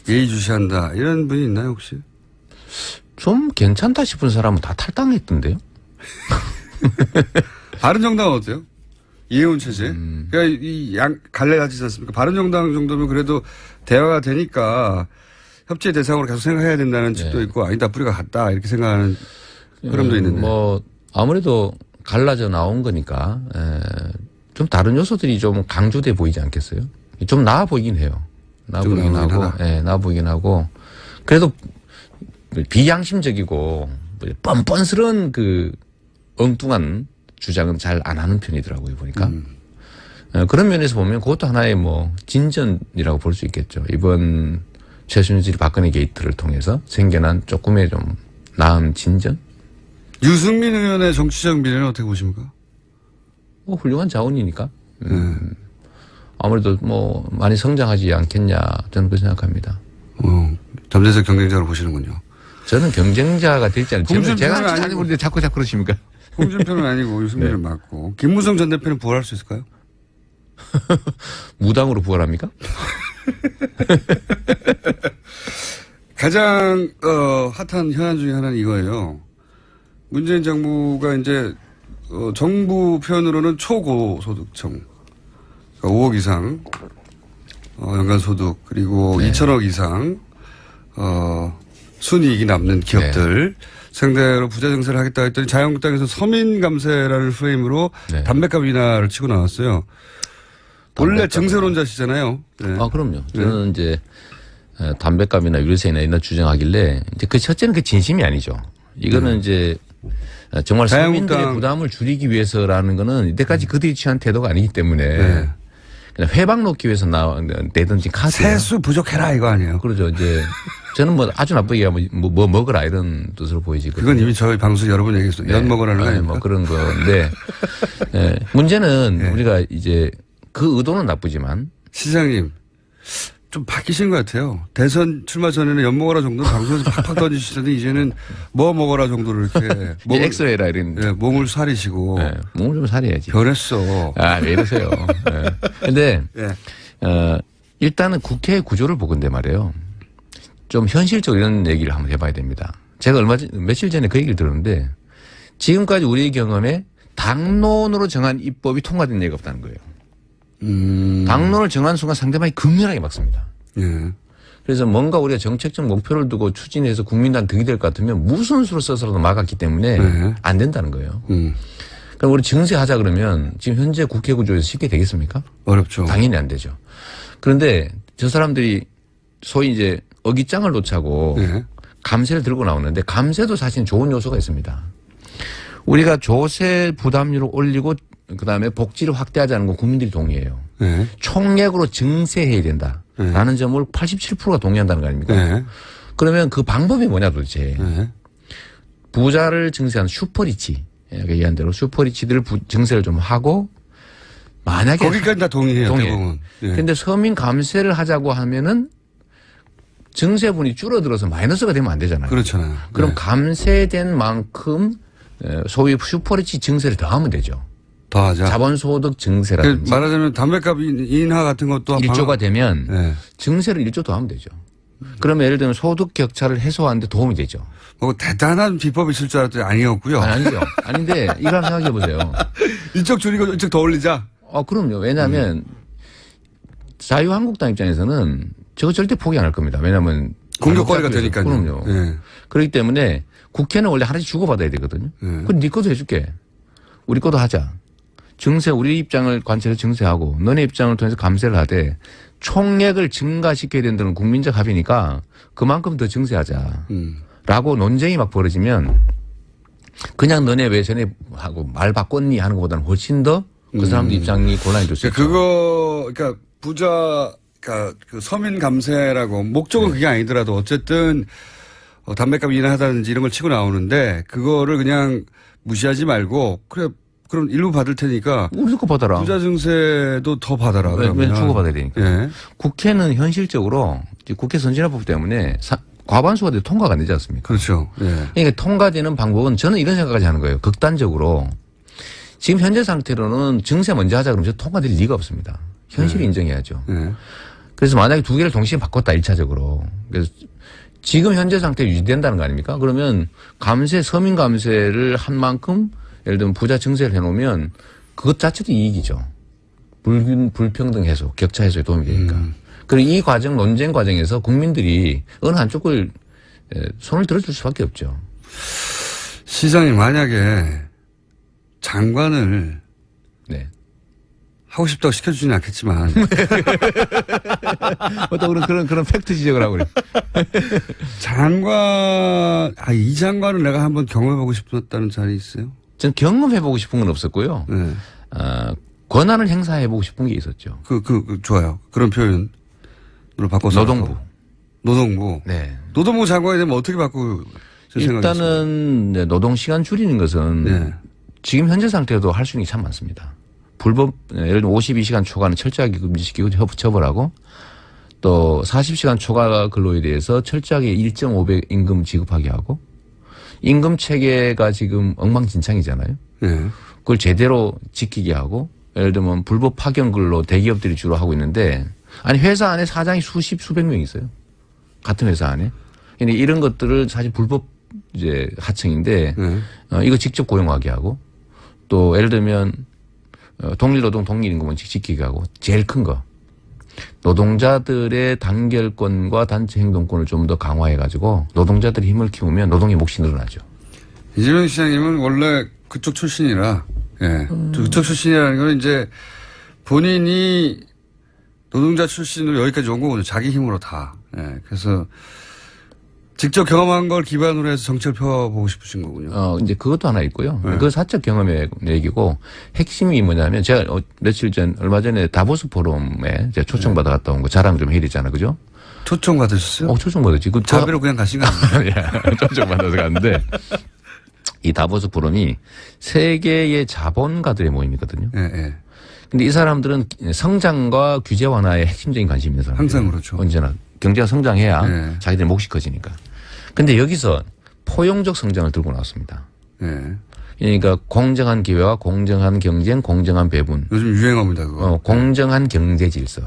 예의주시한다. 이런 분이 있나요 혹시? 좀 괜찮다 싶은 사람은 다 탈당했던데요. 바른정당은 어때요? 이해운 체제. 그러니까 이 갈래가 지지 않습니까? 바른정당 정도면 그래도 대화가 되니까 협치의 대상으로 계속 생각해야 된다는 측도 있고 아니다 뿌리가 같다 이렇게 생각하는 흐름도 있는데. 뭐 아무래도 갈라져 나온 거니까 좀 다른 요소들이 좀 강조돼 보이지 않겠어요? 좀 나아 보이긴 해요. 나아 보이긴 하고, 나아 보이긴 하고 그래도 비양심적이고 뻔뻔스러운 그 엉뚱한 주장은 잘 안 하는 편이더라고요 보니까. 그런 면에서 보면 그것도 하나의 뭐 진전이라고 볼 수 있겠죠. 이번 최순실 박근혜 게이트를 통해서 생겨난 조금의 좀 나은 진전? 유승민 의원의 정치적 미래는 어떻게 보십니까? 뭐 훌륭한 자원이니까. 아무래도 뭐 많이 성장하지 않겠냐 저는 그렇게 생각합니다. 잠재적 경쟁자로 보시는군요. 저는 경쟁자가 될지 않을지 제가 아니고 모르는데 자꾸 그러십니까? 홍준표는 아니고 유승민은 맞고 김무성 전 대표는 부활할 수 있을까요? 무당으로 부활합니까? 가장 핫한 현안 중에 하나는 이거예요. 문재인 정부가 이제 정부 표현으로는 초고소득청, 그러니까 5억 이상 연간 소득 그리고 2천억 이상 순이익이 남는 기업들 상대로 부자 증세를 하겠다 했더니 자유한국당에서 서민 감세라는 프레임으로 담배값 인하를 치고 나왔어요. 원래 증세론자시잖아요. 네. 그럼요. 저는 이제 담배값이나 유류세나 이런 주장하길래 이제 그 첫째는 그 진심이 아니죠. 이거는 이제 정말 서민들의 부담을 줄이기 위해서라는 거는 이때까지 그들이 취한 태도가 아니기 때문에 그냥 회방 놓기 위해서 내던진 카드. 세수 부족해라 이거 아니에요. 그러죠. 이제 저는 뭐 아주 나쁘게 하면 뭐 먹어라 이런 뜻으로 보이지거든요. 그건 이미 저희 방송 여러 번 얘기했어요. 연 먹으라는 거 아닙니까? 뭐 그런 건데 문제는 우리가 이제 그 의도는 나쁘지만 시장님 좀 바뀌신 것 같아요. 대선 출마 전에는 연 먹어라 정도는 방송에서 팍팍 던지시더니 이제는 뭐 먹어라 정도로 이렇게 엑스레이라 이런 몸을 사리시고 몸을 좀 사려야지. 변했어. 왜 이러세요? 근데 일단은 국회 구조를 보건데 말이에요. 좀 현실적으로 이런 얘기를 한번 해봐야 됩니다. 제가 며칠 전에 그 얘기를 들었는데 지금까지 우리의 경험에 당론으로 정한 입법이 통과된 얘기가 없다는 거예요. 당론을 정한 순간 상대방이 극렬하게 막습니다. 그래서 뭔가 우리가 정책적 목표를 두고 추진해서 국민들한테 득이 될 것 같으면 무슨 수로 써서라도 막았기 때문에 네. 안 된다는 거예요. 그럼 우리 증세하자 그러면 지금 현재 국회 구조에서 쉽게 되겠습니까? 어렵죠. 당연히 안 되죠. 그런데 저 사람들이 소위 이제 어깃장을 놓자고 네. 감세를 들고 나오는데 감세도 사실 좋은 요소가 있습니다. 우리가 조세 부담률을 올리고 그다음에 복지를 확대하자는 건 국민들이 동의해요. 네. 총액으로 증세해야 된다라는 점을 87%가 동의한다는 거 아닙니까? 네. 그러면 그 방법이 뭐냐 도대체. 네. 부자를 증세하는 슈퍼리치. 얘기한 대로 슈퍼리치들 증세를 좀 하고 만약에 거기까지 다 동의해요. 동의해요. 대부분. 예. 근데 서민 감세를 하자고 하면은 증세분이 줄어들어서 마이너스가 되면 안 되잖아요. 그렇잖아요. 그럼 네. 감세된 만큼 소위 슈퍼리치 증세를 더하면 되죠. 더하자. 자본소득 증세라든지 말하자면 담배값 인하 같은 것도 1조가 되면 네. 증세를 1조 더하면 되죠. 그러면 예를 들면 소득 격차를 해소하는 데 도움이 되죠. 뭐 대단한 비법이 있을 줄 알았더니 아니었고요. 아니죠. 아닌데 이걸 한번 생각해 보세요. 이쪽 줄이고 이쪽 더 올리자. 그럼요. 왜냐하면 자유한국당 입장에서는 저거 절대 포기 안 할 겁니다. 왜냐하면 공격거리가 되니까요. 그럼요. 네. 그렇기 때문에 국회는 원래 하나씩 주고받아야 되거든요. 그럼 네 것도 해줄게. 우리 것도 하자. 증세 우리 입장을 관찰해서 증세하고 너네 입장을 통해서 감세를 하되 총액을 증가시켜야 된다는 국민적 합의니까 그만큼 더 증세하자. 라고 논쟁이 막 벌어지면 그냥 너네 왜 전에 하고 말 바꿨니 하는 것보다는 훨씬 더 그 사람들 입장이 곤란히 될 수 있죠. 그러니까 부자, 그러니까 그 서민 감세라고 목적은 그게 아니더라도 어쨌든 담배값 인하하다든지 이런 걸 치고 나오는데 그거를 그냥 무시하지 말고 그래 그럼 일부 받을 테니까 우리 거 받아라. 부자 증세도 더 받아라. 왜 주고받아야 되니까. 예. 국회는 현실적으로 국회 선진화법 때문에 과반수가 돼도 통과가 안 되지 않습니까? 그렇죠. 예. 그러니까 통과되는 방법은 저는 이런 생각까지 하는 거예요. 극단적으로. 지금 현재 상태로는 증세 먼저 하자 그러면 통과될 리가 없습니다. 현실을 인정해야죠. 예. 그래서 만약에 두 개를 동시에 바꿨다 1차적으로. 그래서 지금 현재 상태로 유지된다는 거 아닙니까? 그러면 서민 감세를 한 만큼 예를 들면 부자 증세를 해놓으면 그것 자체도 이익이죠. 불평등 해소, 격차 해소에 도움이 되니까. 그리고 이 과정, 논쟁 과정에서 국민들이 어느 한쪽을 손을 들어줄 수밖에 없죠. 시장이 만약에 장관을 네. 하고 싶다고 시켜주지는 않겠지만 또 그런 팩트 지적을 하고 그래. 이 장관을 내가 한번 경험해보고 싶었다는 자리 있어요? 전 경험해보고 싶은 건 없었고요. 네. 권한을 행사해보고 싶은 게 있었죠. 좋아요. 그런 표현으로 바꿔서. 노동부. 네. 노동부 장관이 되면 어떻게 바꾸고 일단은 네, 노동 시간 줄이는 것은 네. 지금 현재 상태에도 할 수 있는 게 참 많습니다. 불법 예를 들면 52시간 초과는 철저하게 금지시키고 처벌하고 또 40시간 초과 근로에 대해서 철저하게 1.5배 임금 지급하게 하고 임금 체계가 지금 엉망진창이잖아요. 네. 그걸 제대로 지키게 하고 예를 들면 불법 파견 근로 대기업들이 주로 하고 있는데 아니 회사 안에 사장이 수백 명 있어요. 같은 회사 안에. 근데 이런 것들을 사실 불법 이제 하청인데 이거 직접 고용하게 하고 또 예를 들면 동일노동 동일임금은 지키게 하고 제일 큰 거 노동자들의 단결권과 단체 행동권을 좀 더 강화해가지고 노동자들의 힘을 키우면 노동의 몫이 늘어나죠. 이재명 시장님은 원래 그쪽 출신이라 그쪽 출신이라는 건 이제 본인이 노동자 출신으로 여기까지 온 거거든요. 자기 힘으로 다. 그래서 직접 경험한 걸 기반으로 해서 정책을 펴보고 싶으신 거군요. 이제 그것도 하나 있고요. 그건 사적 경험의 얘기고 핵심이 뭐냐면 제가 얼마 전에 다보스 포럼에 제가 초청받아 갔다 온 거 자랑 좀 해야 되잖아요. 그죠? 초청 받으셨어요? 초청받았지. 자비로 그냥 가신 거 아니에요? 초청받아서 갔는데 이 다보스 포럼이 세계의 자본가들의 모임이거든요. 예. 근데 이 사람들은 성장과 규제 완화에 핵심적인 관심이 있는 사람들. 항상 그렇죠. 언제나. 경제가 성장해야 자기들 몫이 커지니까. 근데 여기서 포용적 성장을 들고 나왔습니다. 그러니까 공정한 기회와 공정한 경쟁, 공정한 배분. 요즘 유행어입니다, 그거. 공정한 경제 질서.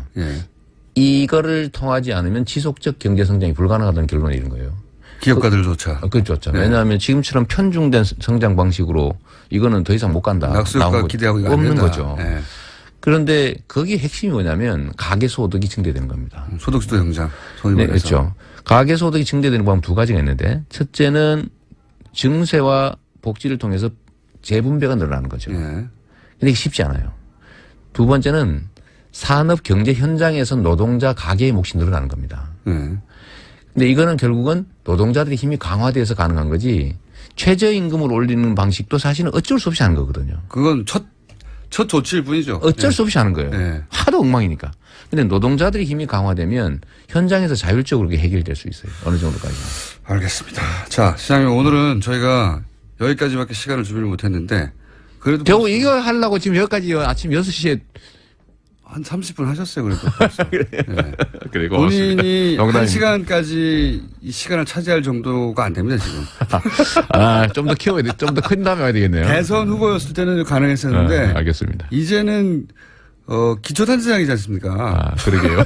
이거를 통하지 않으면 지속적 경제 성장이 불가능하다는 결론을 이른 거예요. 기업가들조차. 그렇죠. 왜냐하면 지금처럼 편중된 성장 방식으로 이거는 더 이상 못 간다. 낙수효과 기대하고 없는 거죠. 그런데 거기 핵심이 뭐냐면 가계소득이 증대되는 겁니다. 소득주도 경장. 소위 네, 말해서. 그렇죠. 가계소득이 증대되는 방법 두 가지가 있는데 첫째는 증세와 복지를 통해서 재분배가 늘어나는 거죠. 예. 근데 이게 쉽지 않아요. 두 번째는 산업 경제 현장에서 노동자 가계의 몫이 늘어나는 겁니다. 예. 근데 이거는 결국은 노동자들의 힘이 강화돼서 가능한 거지 최저임금을 올리는 방식도 사실은 어쩔 수 없이 하는 거거든요. 그건 첫 조치일 뿐이죠. 어쩔 수 없이 하는 거예요. 네. 하도 엉망이니까. 근데 노동자들의 힘이 강화되면 현장에서 자율적으로 그게 해결될 수 있어요. 어느 정도까지. 알겠습니다. 자, 시장님 오늘은 저희가 여기까지밖에 시간을 준비를 못했는데 그래도 겨우 이거 하려고 지금 여기까지 아침 6시에 한 30분 하셨어요. 그래도. 네. 그래, 본인이 농담입니다. 1시간까지 이 시간을 차지할 정도가 안 됩니다, 지금. 좀 더 키워야 돼. 좀 더 큰 다음에 와야 되겠네요. 대선 후보였을 때는 가능했었는데 알겠습니다. 이제는 기초단체장이지 않습니까? 그러게요.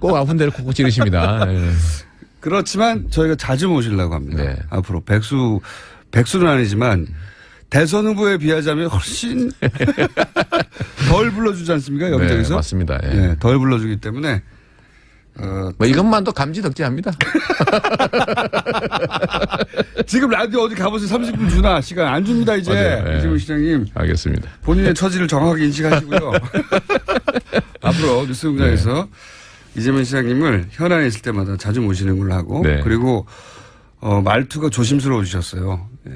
꼭 아픈 데를 콕콕 찌르십니다. 네. 그렇지만 저희가 자주 모시려고 합니다. 네. 앞으로 백수는 아니지만 대선 후보에 비하자면 훨씬 덜 불러주지 않습니까? 여기저기서? 네, 맞습니다. 예. 네, 덜 불러주기 때문에 뭐 이것만도 감지덕지합니다. 지금 라디오 어디 가보세요. 30분 주나 시간 안 줍니다 이제. 네. 이재명 시장님 알겠습니다. 본인의 처지를 정확하게 인식하시고요. 앞으로 뉴스공장에서 이재명 시장님을 현안에 있을 때마다 자주 모시는 걸로 하고 네. 그리고 말투가 조심스러워지셨어요. 예.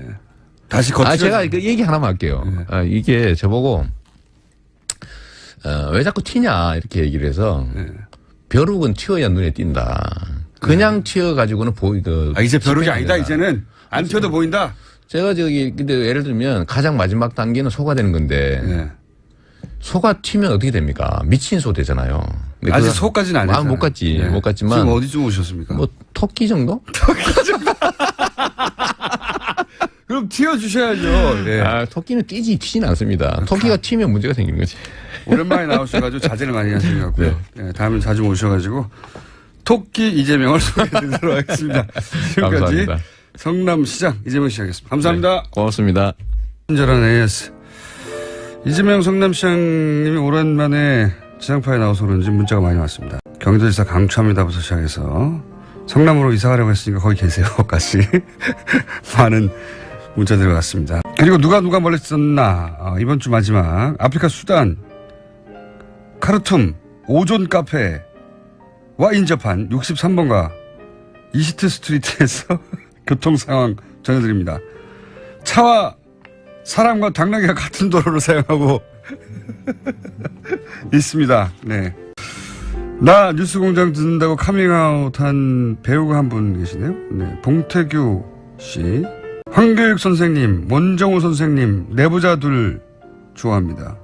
다시 거칠어. 제가 그 얘기 하나만 할게요. 네. 이게 저보고 왜 자꾸 튀냐 이렇게 얘기를 해서 네. 벼룩은 튀어야 눈에 띈다. 그냥 튀어가지고는 이제 벼룩이 아니다. 된다. 이제는 안 튀어도 보인다. 제가 근데 예를 들면 가장 마지막 단계는 소가 되는 건데 네. 소가 튀면 어떻게 됩니까? 미친 소 되잖아요. 근데 아직 그거- 소까지는 안 했잖아요. 못 갔지. 네. 못 갔지만 지금 어디쯤 오셨습니까? 뭐 토끼 정도? 그럼 튀어주셔야죠. 네. 토끼는 튀지는 않습니다. 토끼가 튀면 문제가 생기는 거지. 오랜만에 나오셔가지고 자제를 많이 하신 것 같고요. 네. 다음에 자주 모셔가지고 토끼 이재명을 소개해드리도록 하겠습니다. 지금까지 감사합니다. 성남시장 이재명 시장이었습니다. 감사합니다. 네, 고맙습니다. 친절한 AS. 이재명 성남시장님이 오랜만에 지상파에 나와서 그런지 문자가 많이 왔습니다. 경기도지사 강추합니다부터 시작해서 성남으로 이사 가려고 했으니까 거기 계세요까지 많은 문자들이 왔습니다. 그리고 누가 멀리 썼나 이번 주 마지막 아프리카 수단 카르툼 오존 카페와 인접한 63번가 이시트 스트리트에서 교통 상황 전해드립니다. 차와 사람과 당나귀가 같은 도로를 사용하고 있습니다. 네. 나 뉴스공장 듣는다고 카밍아웃한 배우가 한 분 계시네요. 네. 봉태규 씨, 황교익 선생님, 원정우 선생님, 내부자들 좋아합니다.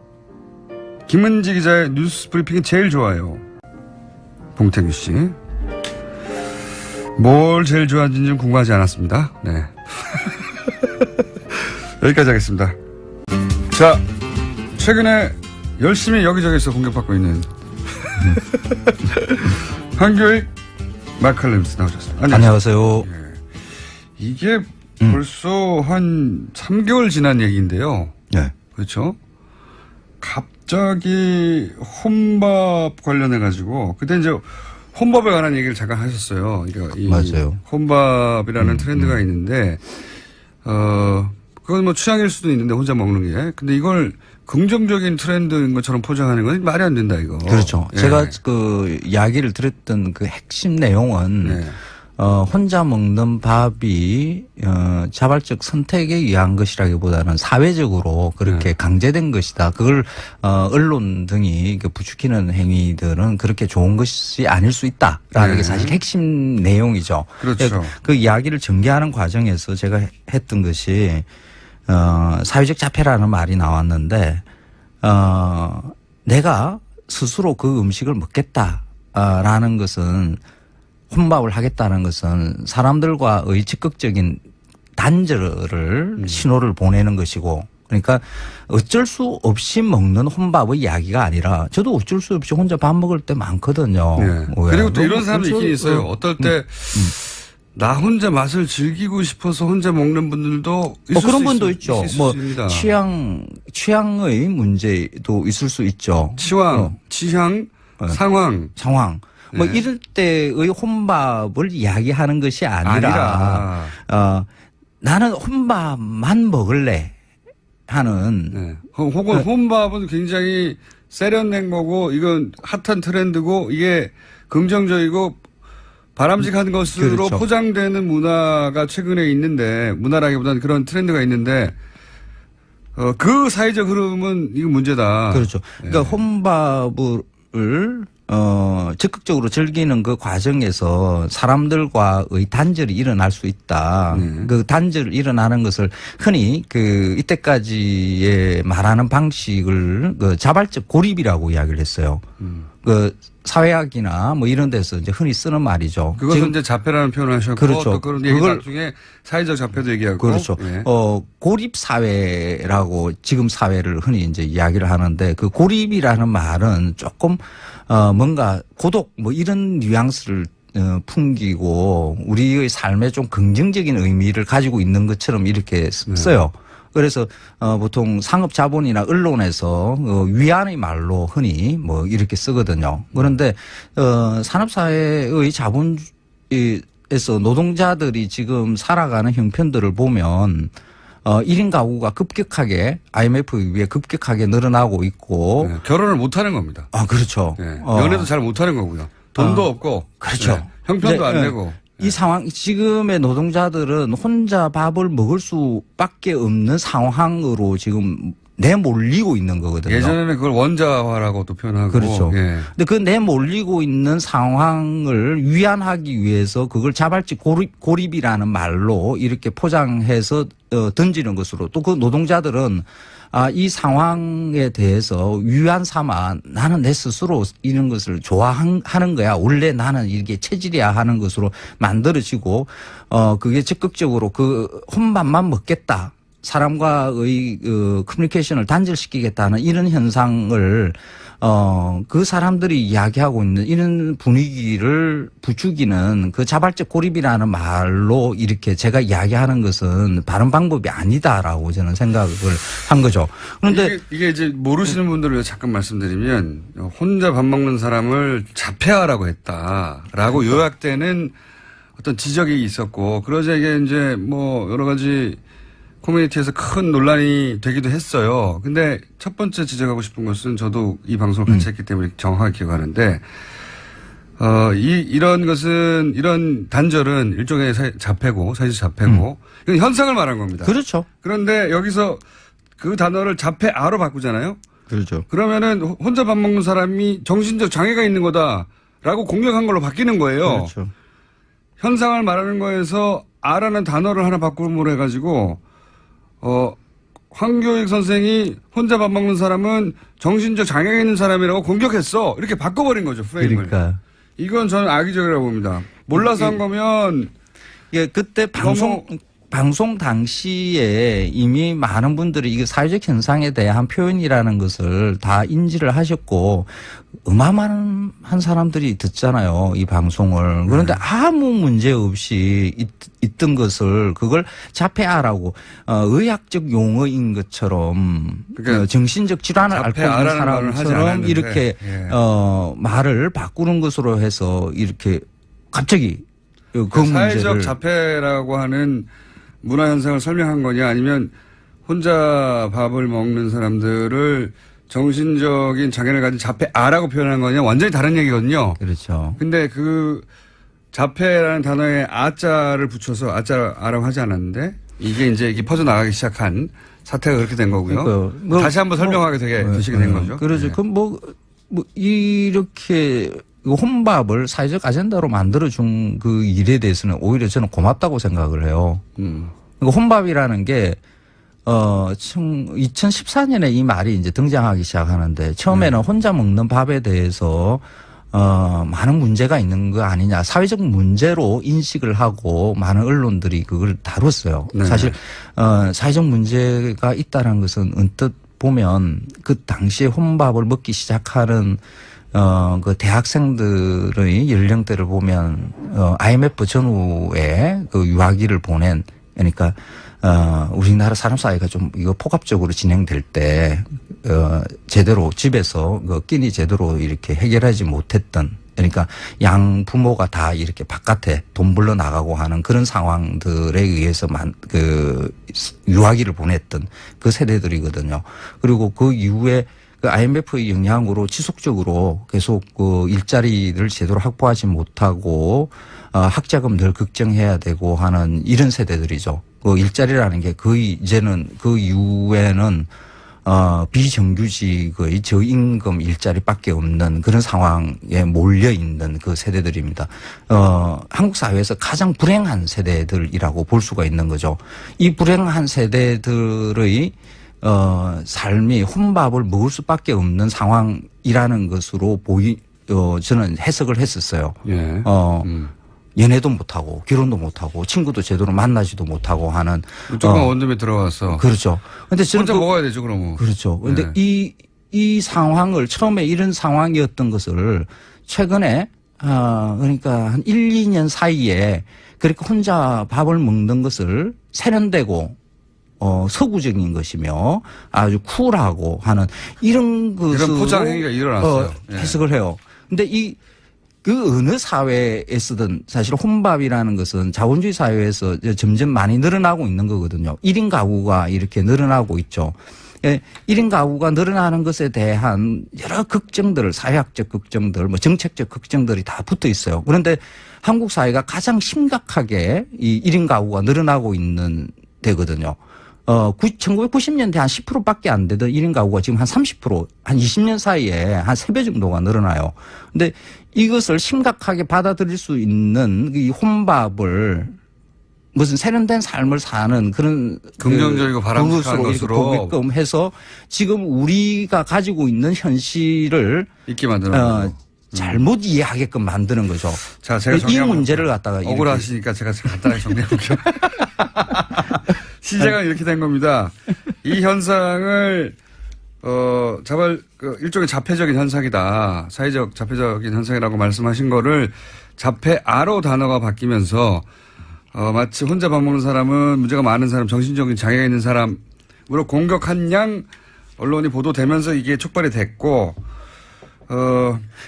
김은지 기자의 뉴스 브리핑이 제일 좋아요. 봉태규 씨. 뭘 제일 좋아하는지는 궁금하지 않았습니다. 네. 여기까지 하겠습니다. 자, 최근에 열심히 여기저기서 공격받고 있는 황교익 마칼렘스 나오셨습니다. 안녕하세요. 이게 벌써 한 3개월 지난 얘기인데요. 네. 그렇죠? 갑자기 혼밥 관련해가지고 그때 이제 혼밥에 관한 얘기를 잠깐 하셨어요. 그러니까 이 맞아요. 혼밥이라는 트렌드가 있는데 그건 뭐 취향일 수도 있는데 혼자 먹는 게. 근데 이걸 긍정적인 트렌드인 것처럼 포장하는 건 말이 안 된다 이거. 그렇죠. 예. 제가 그 이야기를 들었던 그 핵심 내용은 네. 혼자 먹는 밥이 자발적 선택에 의한 것이라기보다는 사회적으로 그렇게 강제된 것이다. 그걸 언론 등이 그 부추기는 행위들은 그렇게 좋은 것이 아닐 수 있다라는 네. 게 사실 핵심 내용이죠. 그렇죠. 그 이야기를 전개하는 과정에서 제가 했던 것이 사회적 자폐라는 말이 나왔는데 내가 스스로 그 음식을 먹겠다라는 것은 혼밥을 하겠다는 것은 사람들과의 적극적인 단절을 신호를 보내는 것이고 그러니까 어쩔 수 없이 먹는 혼밥의 이야기가 아니라 저도 어쩔 수 없이 혼자 밥 먹을 때 많거든요. 네. 왜? 그리고 또 이런 너무 사람도 있긴 있어요. 어떨 때 나 혼자 맛을 즐기고 싶어서 혼자 먹는 분들도 있을 그런 수 분도 있죠. 뭐 있습니다. 취향의 문제도 있을 수 있죠. 취향, 상황. 뭐 네. 이럴 때의 혼밥을 이야기하는 것이 아니라 나는 혼밥만 먹을래 하는 네. 혹은 혼밥은 굉장히 세련된 거고 이건 핫한 트렌드고 이게 긍정적이고 바람직한 것으로 그렇죠. 포장되는 문화가 최근에 있는데 문화라기보다는 그런 트렌드가 있는데 그 사회적 흐름은 이거 문제다. 그렇죠. 그러니까 네. 혼밥을 적극적으로 즐기는 그 과정에서 사람들과의 단절이 일어날 수 있다. 그 단절 일어나는 것을 흔히 이때까지의 말하는 방식을 자발적 고립이라고 이야기를 했어요. 사회학이나 뭐 이런 데서 이제 흔히 쓰는 말이죠. 그것은 이제 자폐라는 표현을 하셨고 그렇죠. 또 그런 얘기 나중에 사회적 자폐도 얘기하고 그렇죠. 네. 고립 사회라고 지금 사회를 흔히 이제 이야기를 하는데 그 고립이라는 말은 조금 뭔가 고독 뭐 이런 뉘앙스를 풍기고 우리의 삶에 좀 긍정적인 의미를 가지고 있는 것처럼 이렇게 써요. 그래서 보통 상업 자본이나 언론에서 위안의 말로 흔히 뭐 이렇게 쓰거든요. 그런데 산업 사회의 자본에서 노동자들이 지금 살아가는 형편들을 보면 1인 가구가 급격하게 IMF에 의해 급격하게 늘어나고 있고 결혼을 못 하는 겁니다. 그렇죠. 네. 연애도 잘 못 하는 거고요. 돈도 없고 그렇죠. 네. 형편도 안 되고 이 상황, 지금의 노동자들은 혼자 밥을 먹을 수밖에 없는 상황으로 지금 내몰리고 있는 거거든요. 예전에는 그걸 원자화라고도 표현하고. 그렇죠. 예. 근데 그 내몰리고 있는 상황을 위안하기 위해서 그걸 자발적 고립이라는 말로 이렇게 포장해서 던지는 것으로 또 그 노동자들은 이 상황에 대해서 위안 삼아 나는 내 스스로 이런 것을 좋아하는 거야. 원래 나는 이게 체질이야 하는 것으로 만들어지고 그게 적극적으로 그 혼밥만 먹겠다. 사람과의 커뮤니케이션을 단절시키겠다는 이런 현상을 그 사람들이 이야기하고 있는 이런 분위기를 부추기는 그 자발적 고립이라는 말로 이렇게 제가 이야기하는 것은 바른 방법이 아니다라고 저는 생각을 한 거죠. 그런데 이게 이제 모르시는 분들을 위해서 잠깐 말씀드리면 혼자 밥 먹는 사람을 자폐아라고 했다라고 요약되는 어떤 지적이 있었고 그러자 이게 이제 뭐 여러 가지 커뮤니티에서 큰 논란이 되기도 했어요. 근데 첫 번째 지적하고 싶은 것은 저도 이 방송을 같이 했기 때문에 정확하게 기억하는데, 이런 것은, 이런 단절은 일종의 자폐고, 사회적 자폐고, 이건 현상을 말한 겁니다. 그렇죠. 그런데 여기서 그 단어를 자폐아로 바꾸잖아요. 그렇죠. 그러면은 혼자 밥 먹는 사람이 정신적 장애가 있는 거다라고 공격한 걸로 바뀌는 거예요. 그렇죠. 현상을 말하는 거에서 아라는 단어를 하나 바꾸므로 해가지고 황교익 선생이 혼자 밥 먹는 사람은 정신적 장애가 있는 사람이라고 공격했어. 이렇게 바꿔버린 거죠, 프레임을. 그러니까. 이건 저는 악의적이라고 봅니다. 몰라서 한 거면. 예, 그때 방송 당시에 이미 많은 분들이 이게 사회적 현상에 대한 표현이라는 것을 다 인지를 하셨고 어마어마한 사람들이 듣잖아요. 이 방송을. 그런데 아무 문제 없이 있던 것을 그걸 자폐아라고 의학적 용어인 것처럼 그러니까 정신적 질환을 앓고 있는 사람처럼 이렇게 말을 바꾸는 것으로 해서 이렇게 갑자기 그 사회적 문제를 자폐라고 하는 문화 현상을 설명한 거냐 아니면 혼자 밥을 먹는 사람들을 정신적인 장애를 가진 자폐아라고 표현한 거냐 완전히 다른 얘기거든요. 그렇죠. 근데 그 자폐라는 단어에 아자를 붙여서 아자라고 하지 않았는데 이게 이제 이게 퍼져나가기 시작한 사태가 그렇게 된 거고요. 뭐, 다시 한번 설명하게 되시게 된 거죠. 그렇죠. 네. 그럼 뭐 이렇게 혼밥을 사회적 아젠다로 만들어준 그 일에 대해서는 오히려 저는 고맙다고 생각을 해요. 혼밥이라는 게 2014년에 이 말이 이제 등장하기 시작하는데 처음에는 혼자 먹는 밥에 대해서 많은 문제가 있는 거 아니냐. 사회적 문제로 인식을 하고 많은 언론들이 그걸 다뤘어요. 네. 사실 사회적 문제가 있다는 것은 언뜻 보면 그 당시에 혼밥을 먹기 시작하는 그 대학생들의 연령대를 보면 IMF 전후에 그 유아기를 보낸 그러니까 우리나라 사람 사이가 좀 이거 폭압적으로 진행될 때 제대로 집에서 그 끼니 제대로 이렇게 해결하지 못했던 그러니까 양 부모가 다 이렇게 바깥에 돈 벌러 나가고 하는 그런 상황들에 의해서 그 유아기를 보냈던 그 세대들이거든요. 그리고 그 이후에 그 IMF의 영향으로 지속적으로 계속 그 일자리를 제대로 확보하지 못하고 학자금 늘 걱정해야 되고 하는 이런 세대들이죠. 그 일자리라는 게 거의 이제는 그 이후에는 비정규직의 저임금 일자리밖에 없는 그런 상황에 몰려 있는 그 세대들입니다. 한국 사회에서 가장 불행한 세대들이라고 볼 수가 있는 거죠. 이 불행한 세대들의 삶이 혼밥을 먹을 수밖에 없는 상황이라는 것으로 저는 해석을 했었어요. 예. 연애도 못하고 결혼도 못하고 친구도 제대로 만나지도 못하고 하는 조금 원룸에 들어와서 그렇죠. 근데 저는 혼자 먹어야 되죠, 그러면. 그렇죠. 근데 네. 이 상황을 처음에 이런 상황이었던 것을 최근에 그러니까 한 1, 2년 사이에 그렇게 혼자 밥을 먹는 것을 세련되고 서구적인 것이며 아주 쿨하고 하는 이런 것으로 이런 포장 행위가 일어났어요. 해석을 해요. 근데 그 어느 사회에서든 사실 혼밥이라는 것은 자본주의 사회에서 점점 많이 늘어나고 있는 거거든요. 1인 가구가 이렇게 늘어나고 있죠. 1인 가구가 늘어나는 것에 대한 여러 걱정들, 사회학적 걱정들, 뭐 정책적 걱정들이 다 붙어 있어요. 그런데 한국 사회가 가장 심각하게 이 1인 가구가 늘어나고 있는 데거든요. 1990년대 한 10%밖에 안 되던 1인 가구가 지금 한 30%, 한 20년 사이에 한 3배 정도가 늘어나요. 근데 이것을 심각하게 받아들일 수 있는 이 혼밥을 무슨 세련된 삶을 사는 그런 긍정적이고 바람직한 것으로 보게끔 해서 지금 우리가 가지고 있는 현실을 있게 만드는 잘못 이해하게끔 만드는 거죠. 자, 제가 이 문제를 갖다가 억울하시니까 제가 간단하게 정리해 볼게요. 시제가 이렇게 된 겁니다. 이 현상을 일종의 자폐적인 현상이다. 사회적 자폐적인 현상이라고 말씀하신 거를 자폐아로 단어가 바뀌면서 마치 혼자 밥 먹는 사람은 문제가 많은 사람, 정신적인 장애가 있는 사람으로 공격한 양 언론이 보도되면서 이게 촉발이 됐고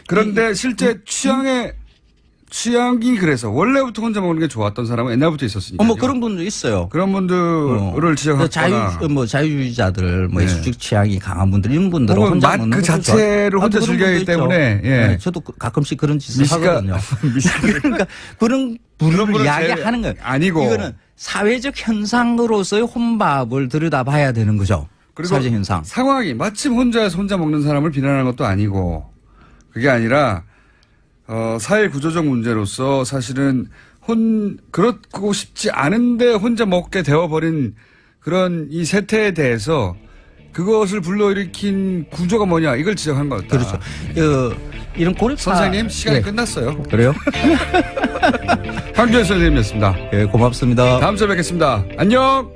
그런데 실제 취향이 그래서 원래부터 혼자 먹는 게 좋았던 사람은 옛날부터 있었으니까. 뭐 그런 분도 있어요. 그런 분들을 지적하거나 자유주의자들, 뭐 네. 예술적 취향이 강한 분들, 이런 분들은 혼자 먹는 그 자체를 혼자 즐겨하기 때문에. 예. 네, 저도 가끔씩 그런 짓을 하거든요. 그러니까 그런 분을 이야기하는 거예요. 아니고 이거는 사회적 현상으로서의 혼밥을 들여다봐야 되는 거죠. 그리고 사회적 현상. 상황이 마침 혼자 먹는 사람을 비난하는 것도 아니고 그게 아니라 사회 구조적 문제로서 사실은 그렇고 싶지 않은데 혼자 먹게 되어버린 그런 이 세태에 대해서 그것을 불러일으킨 구조가 뭐냐 이걸 지적한 것 같다. 그렇죠. 이런 고립사 선생님 시간이 끝났어요. 그래요? 황교안 선생님이었습니다. 예, 고맙습니다. 다음 주에 뵙겠습니다. 안녕.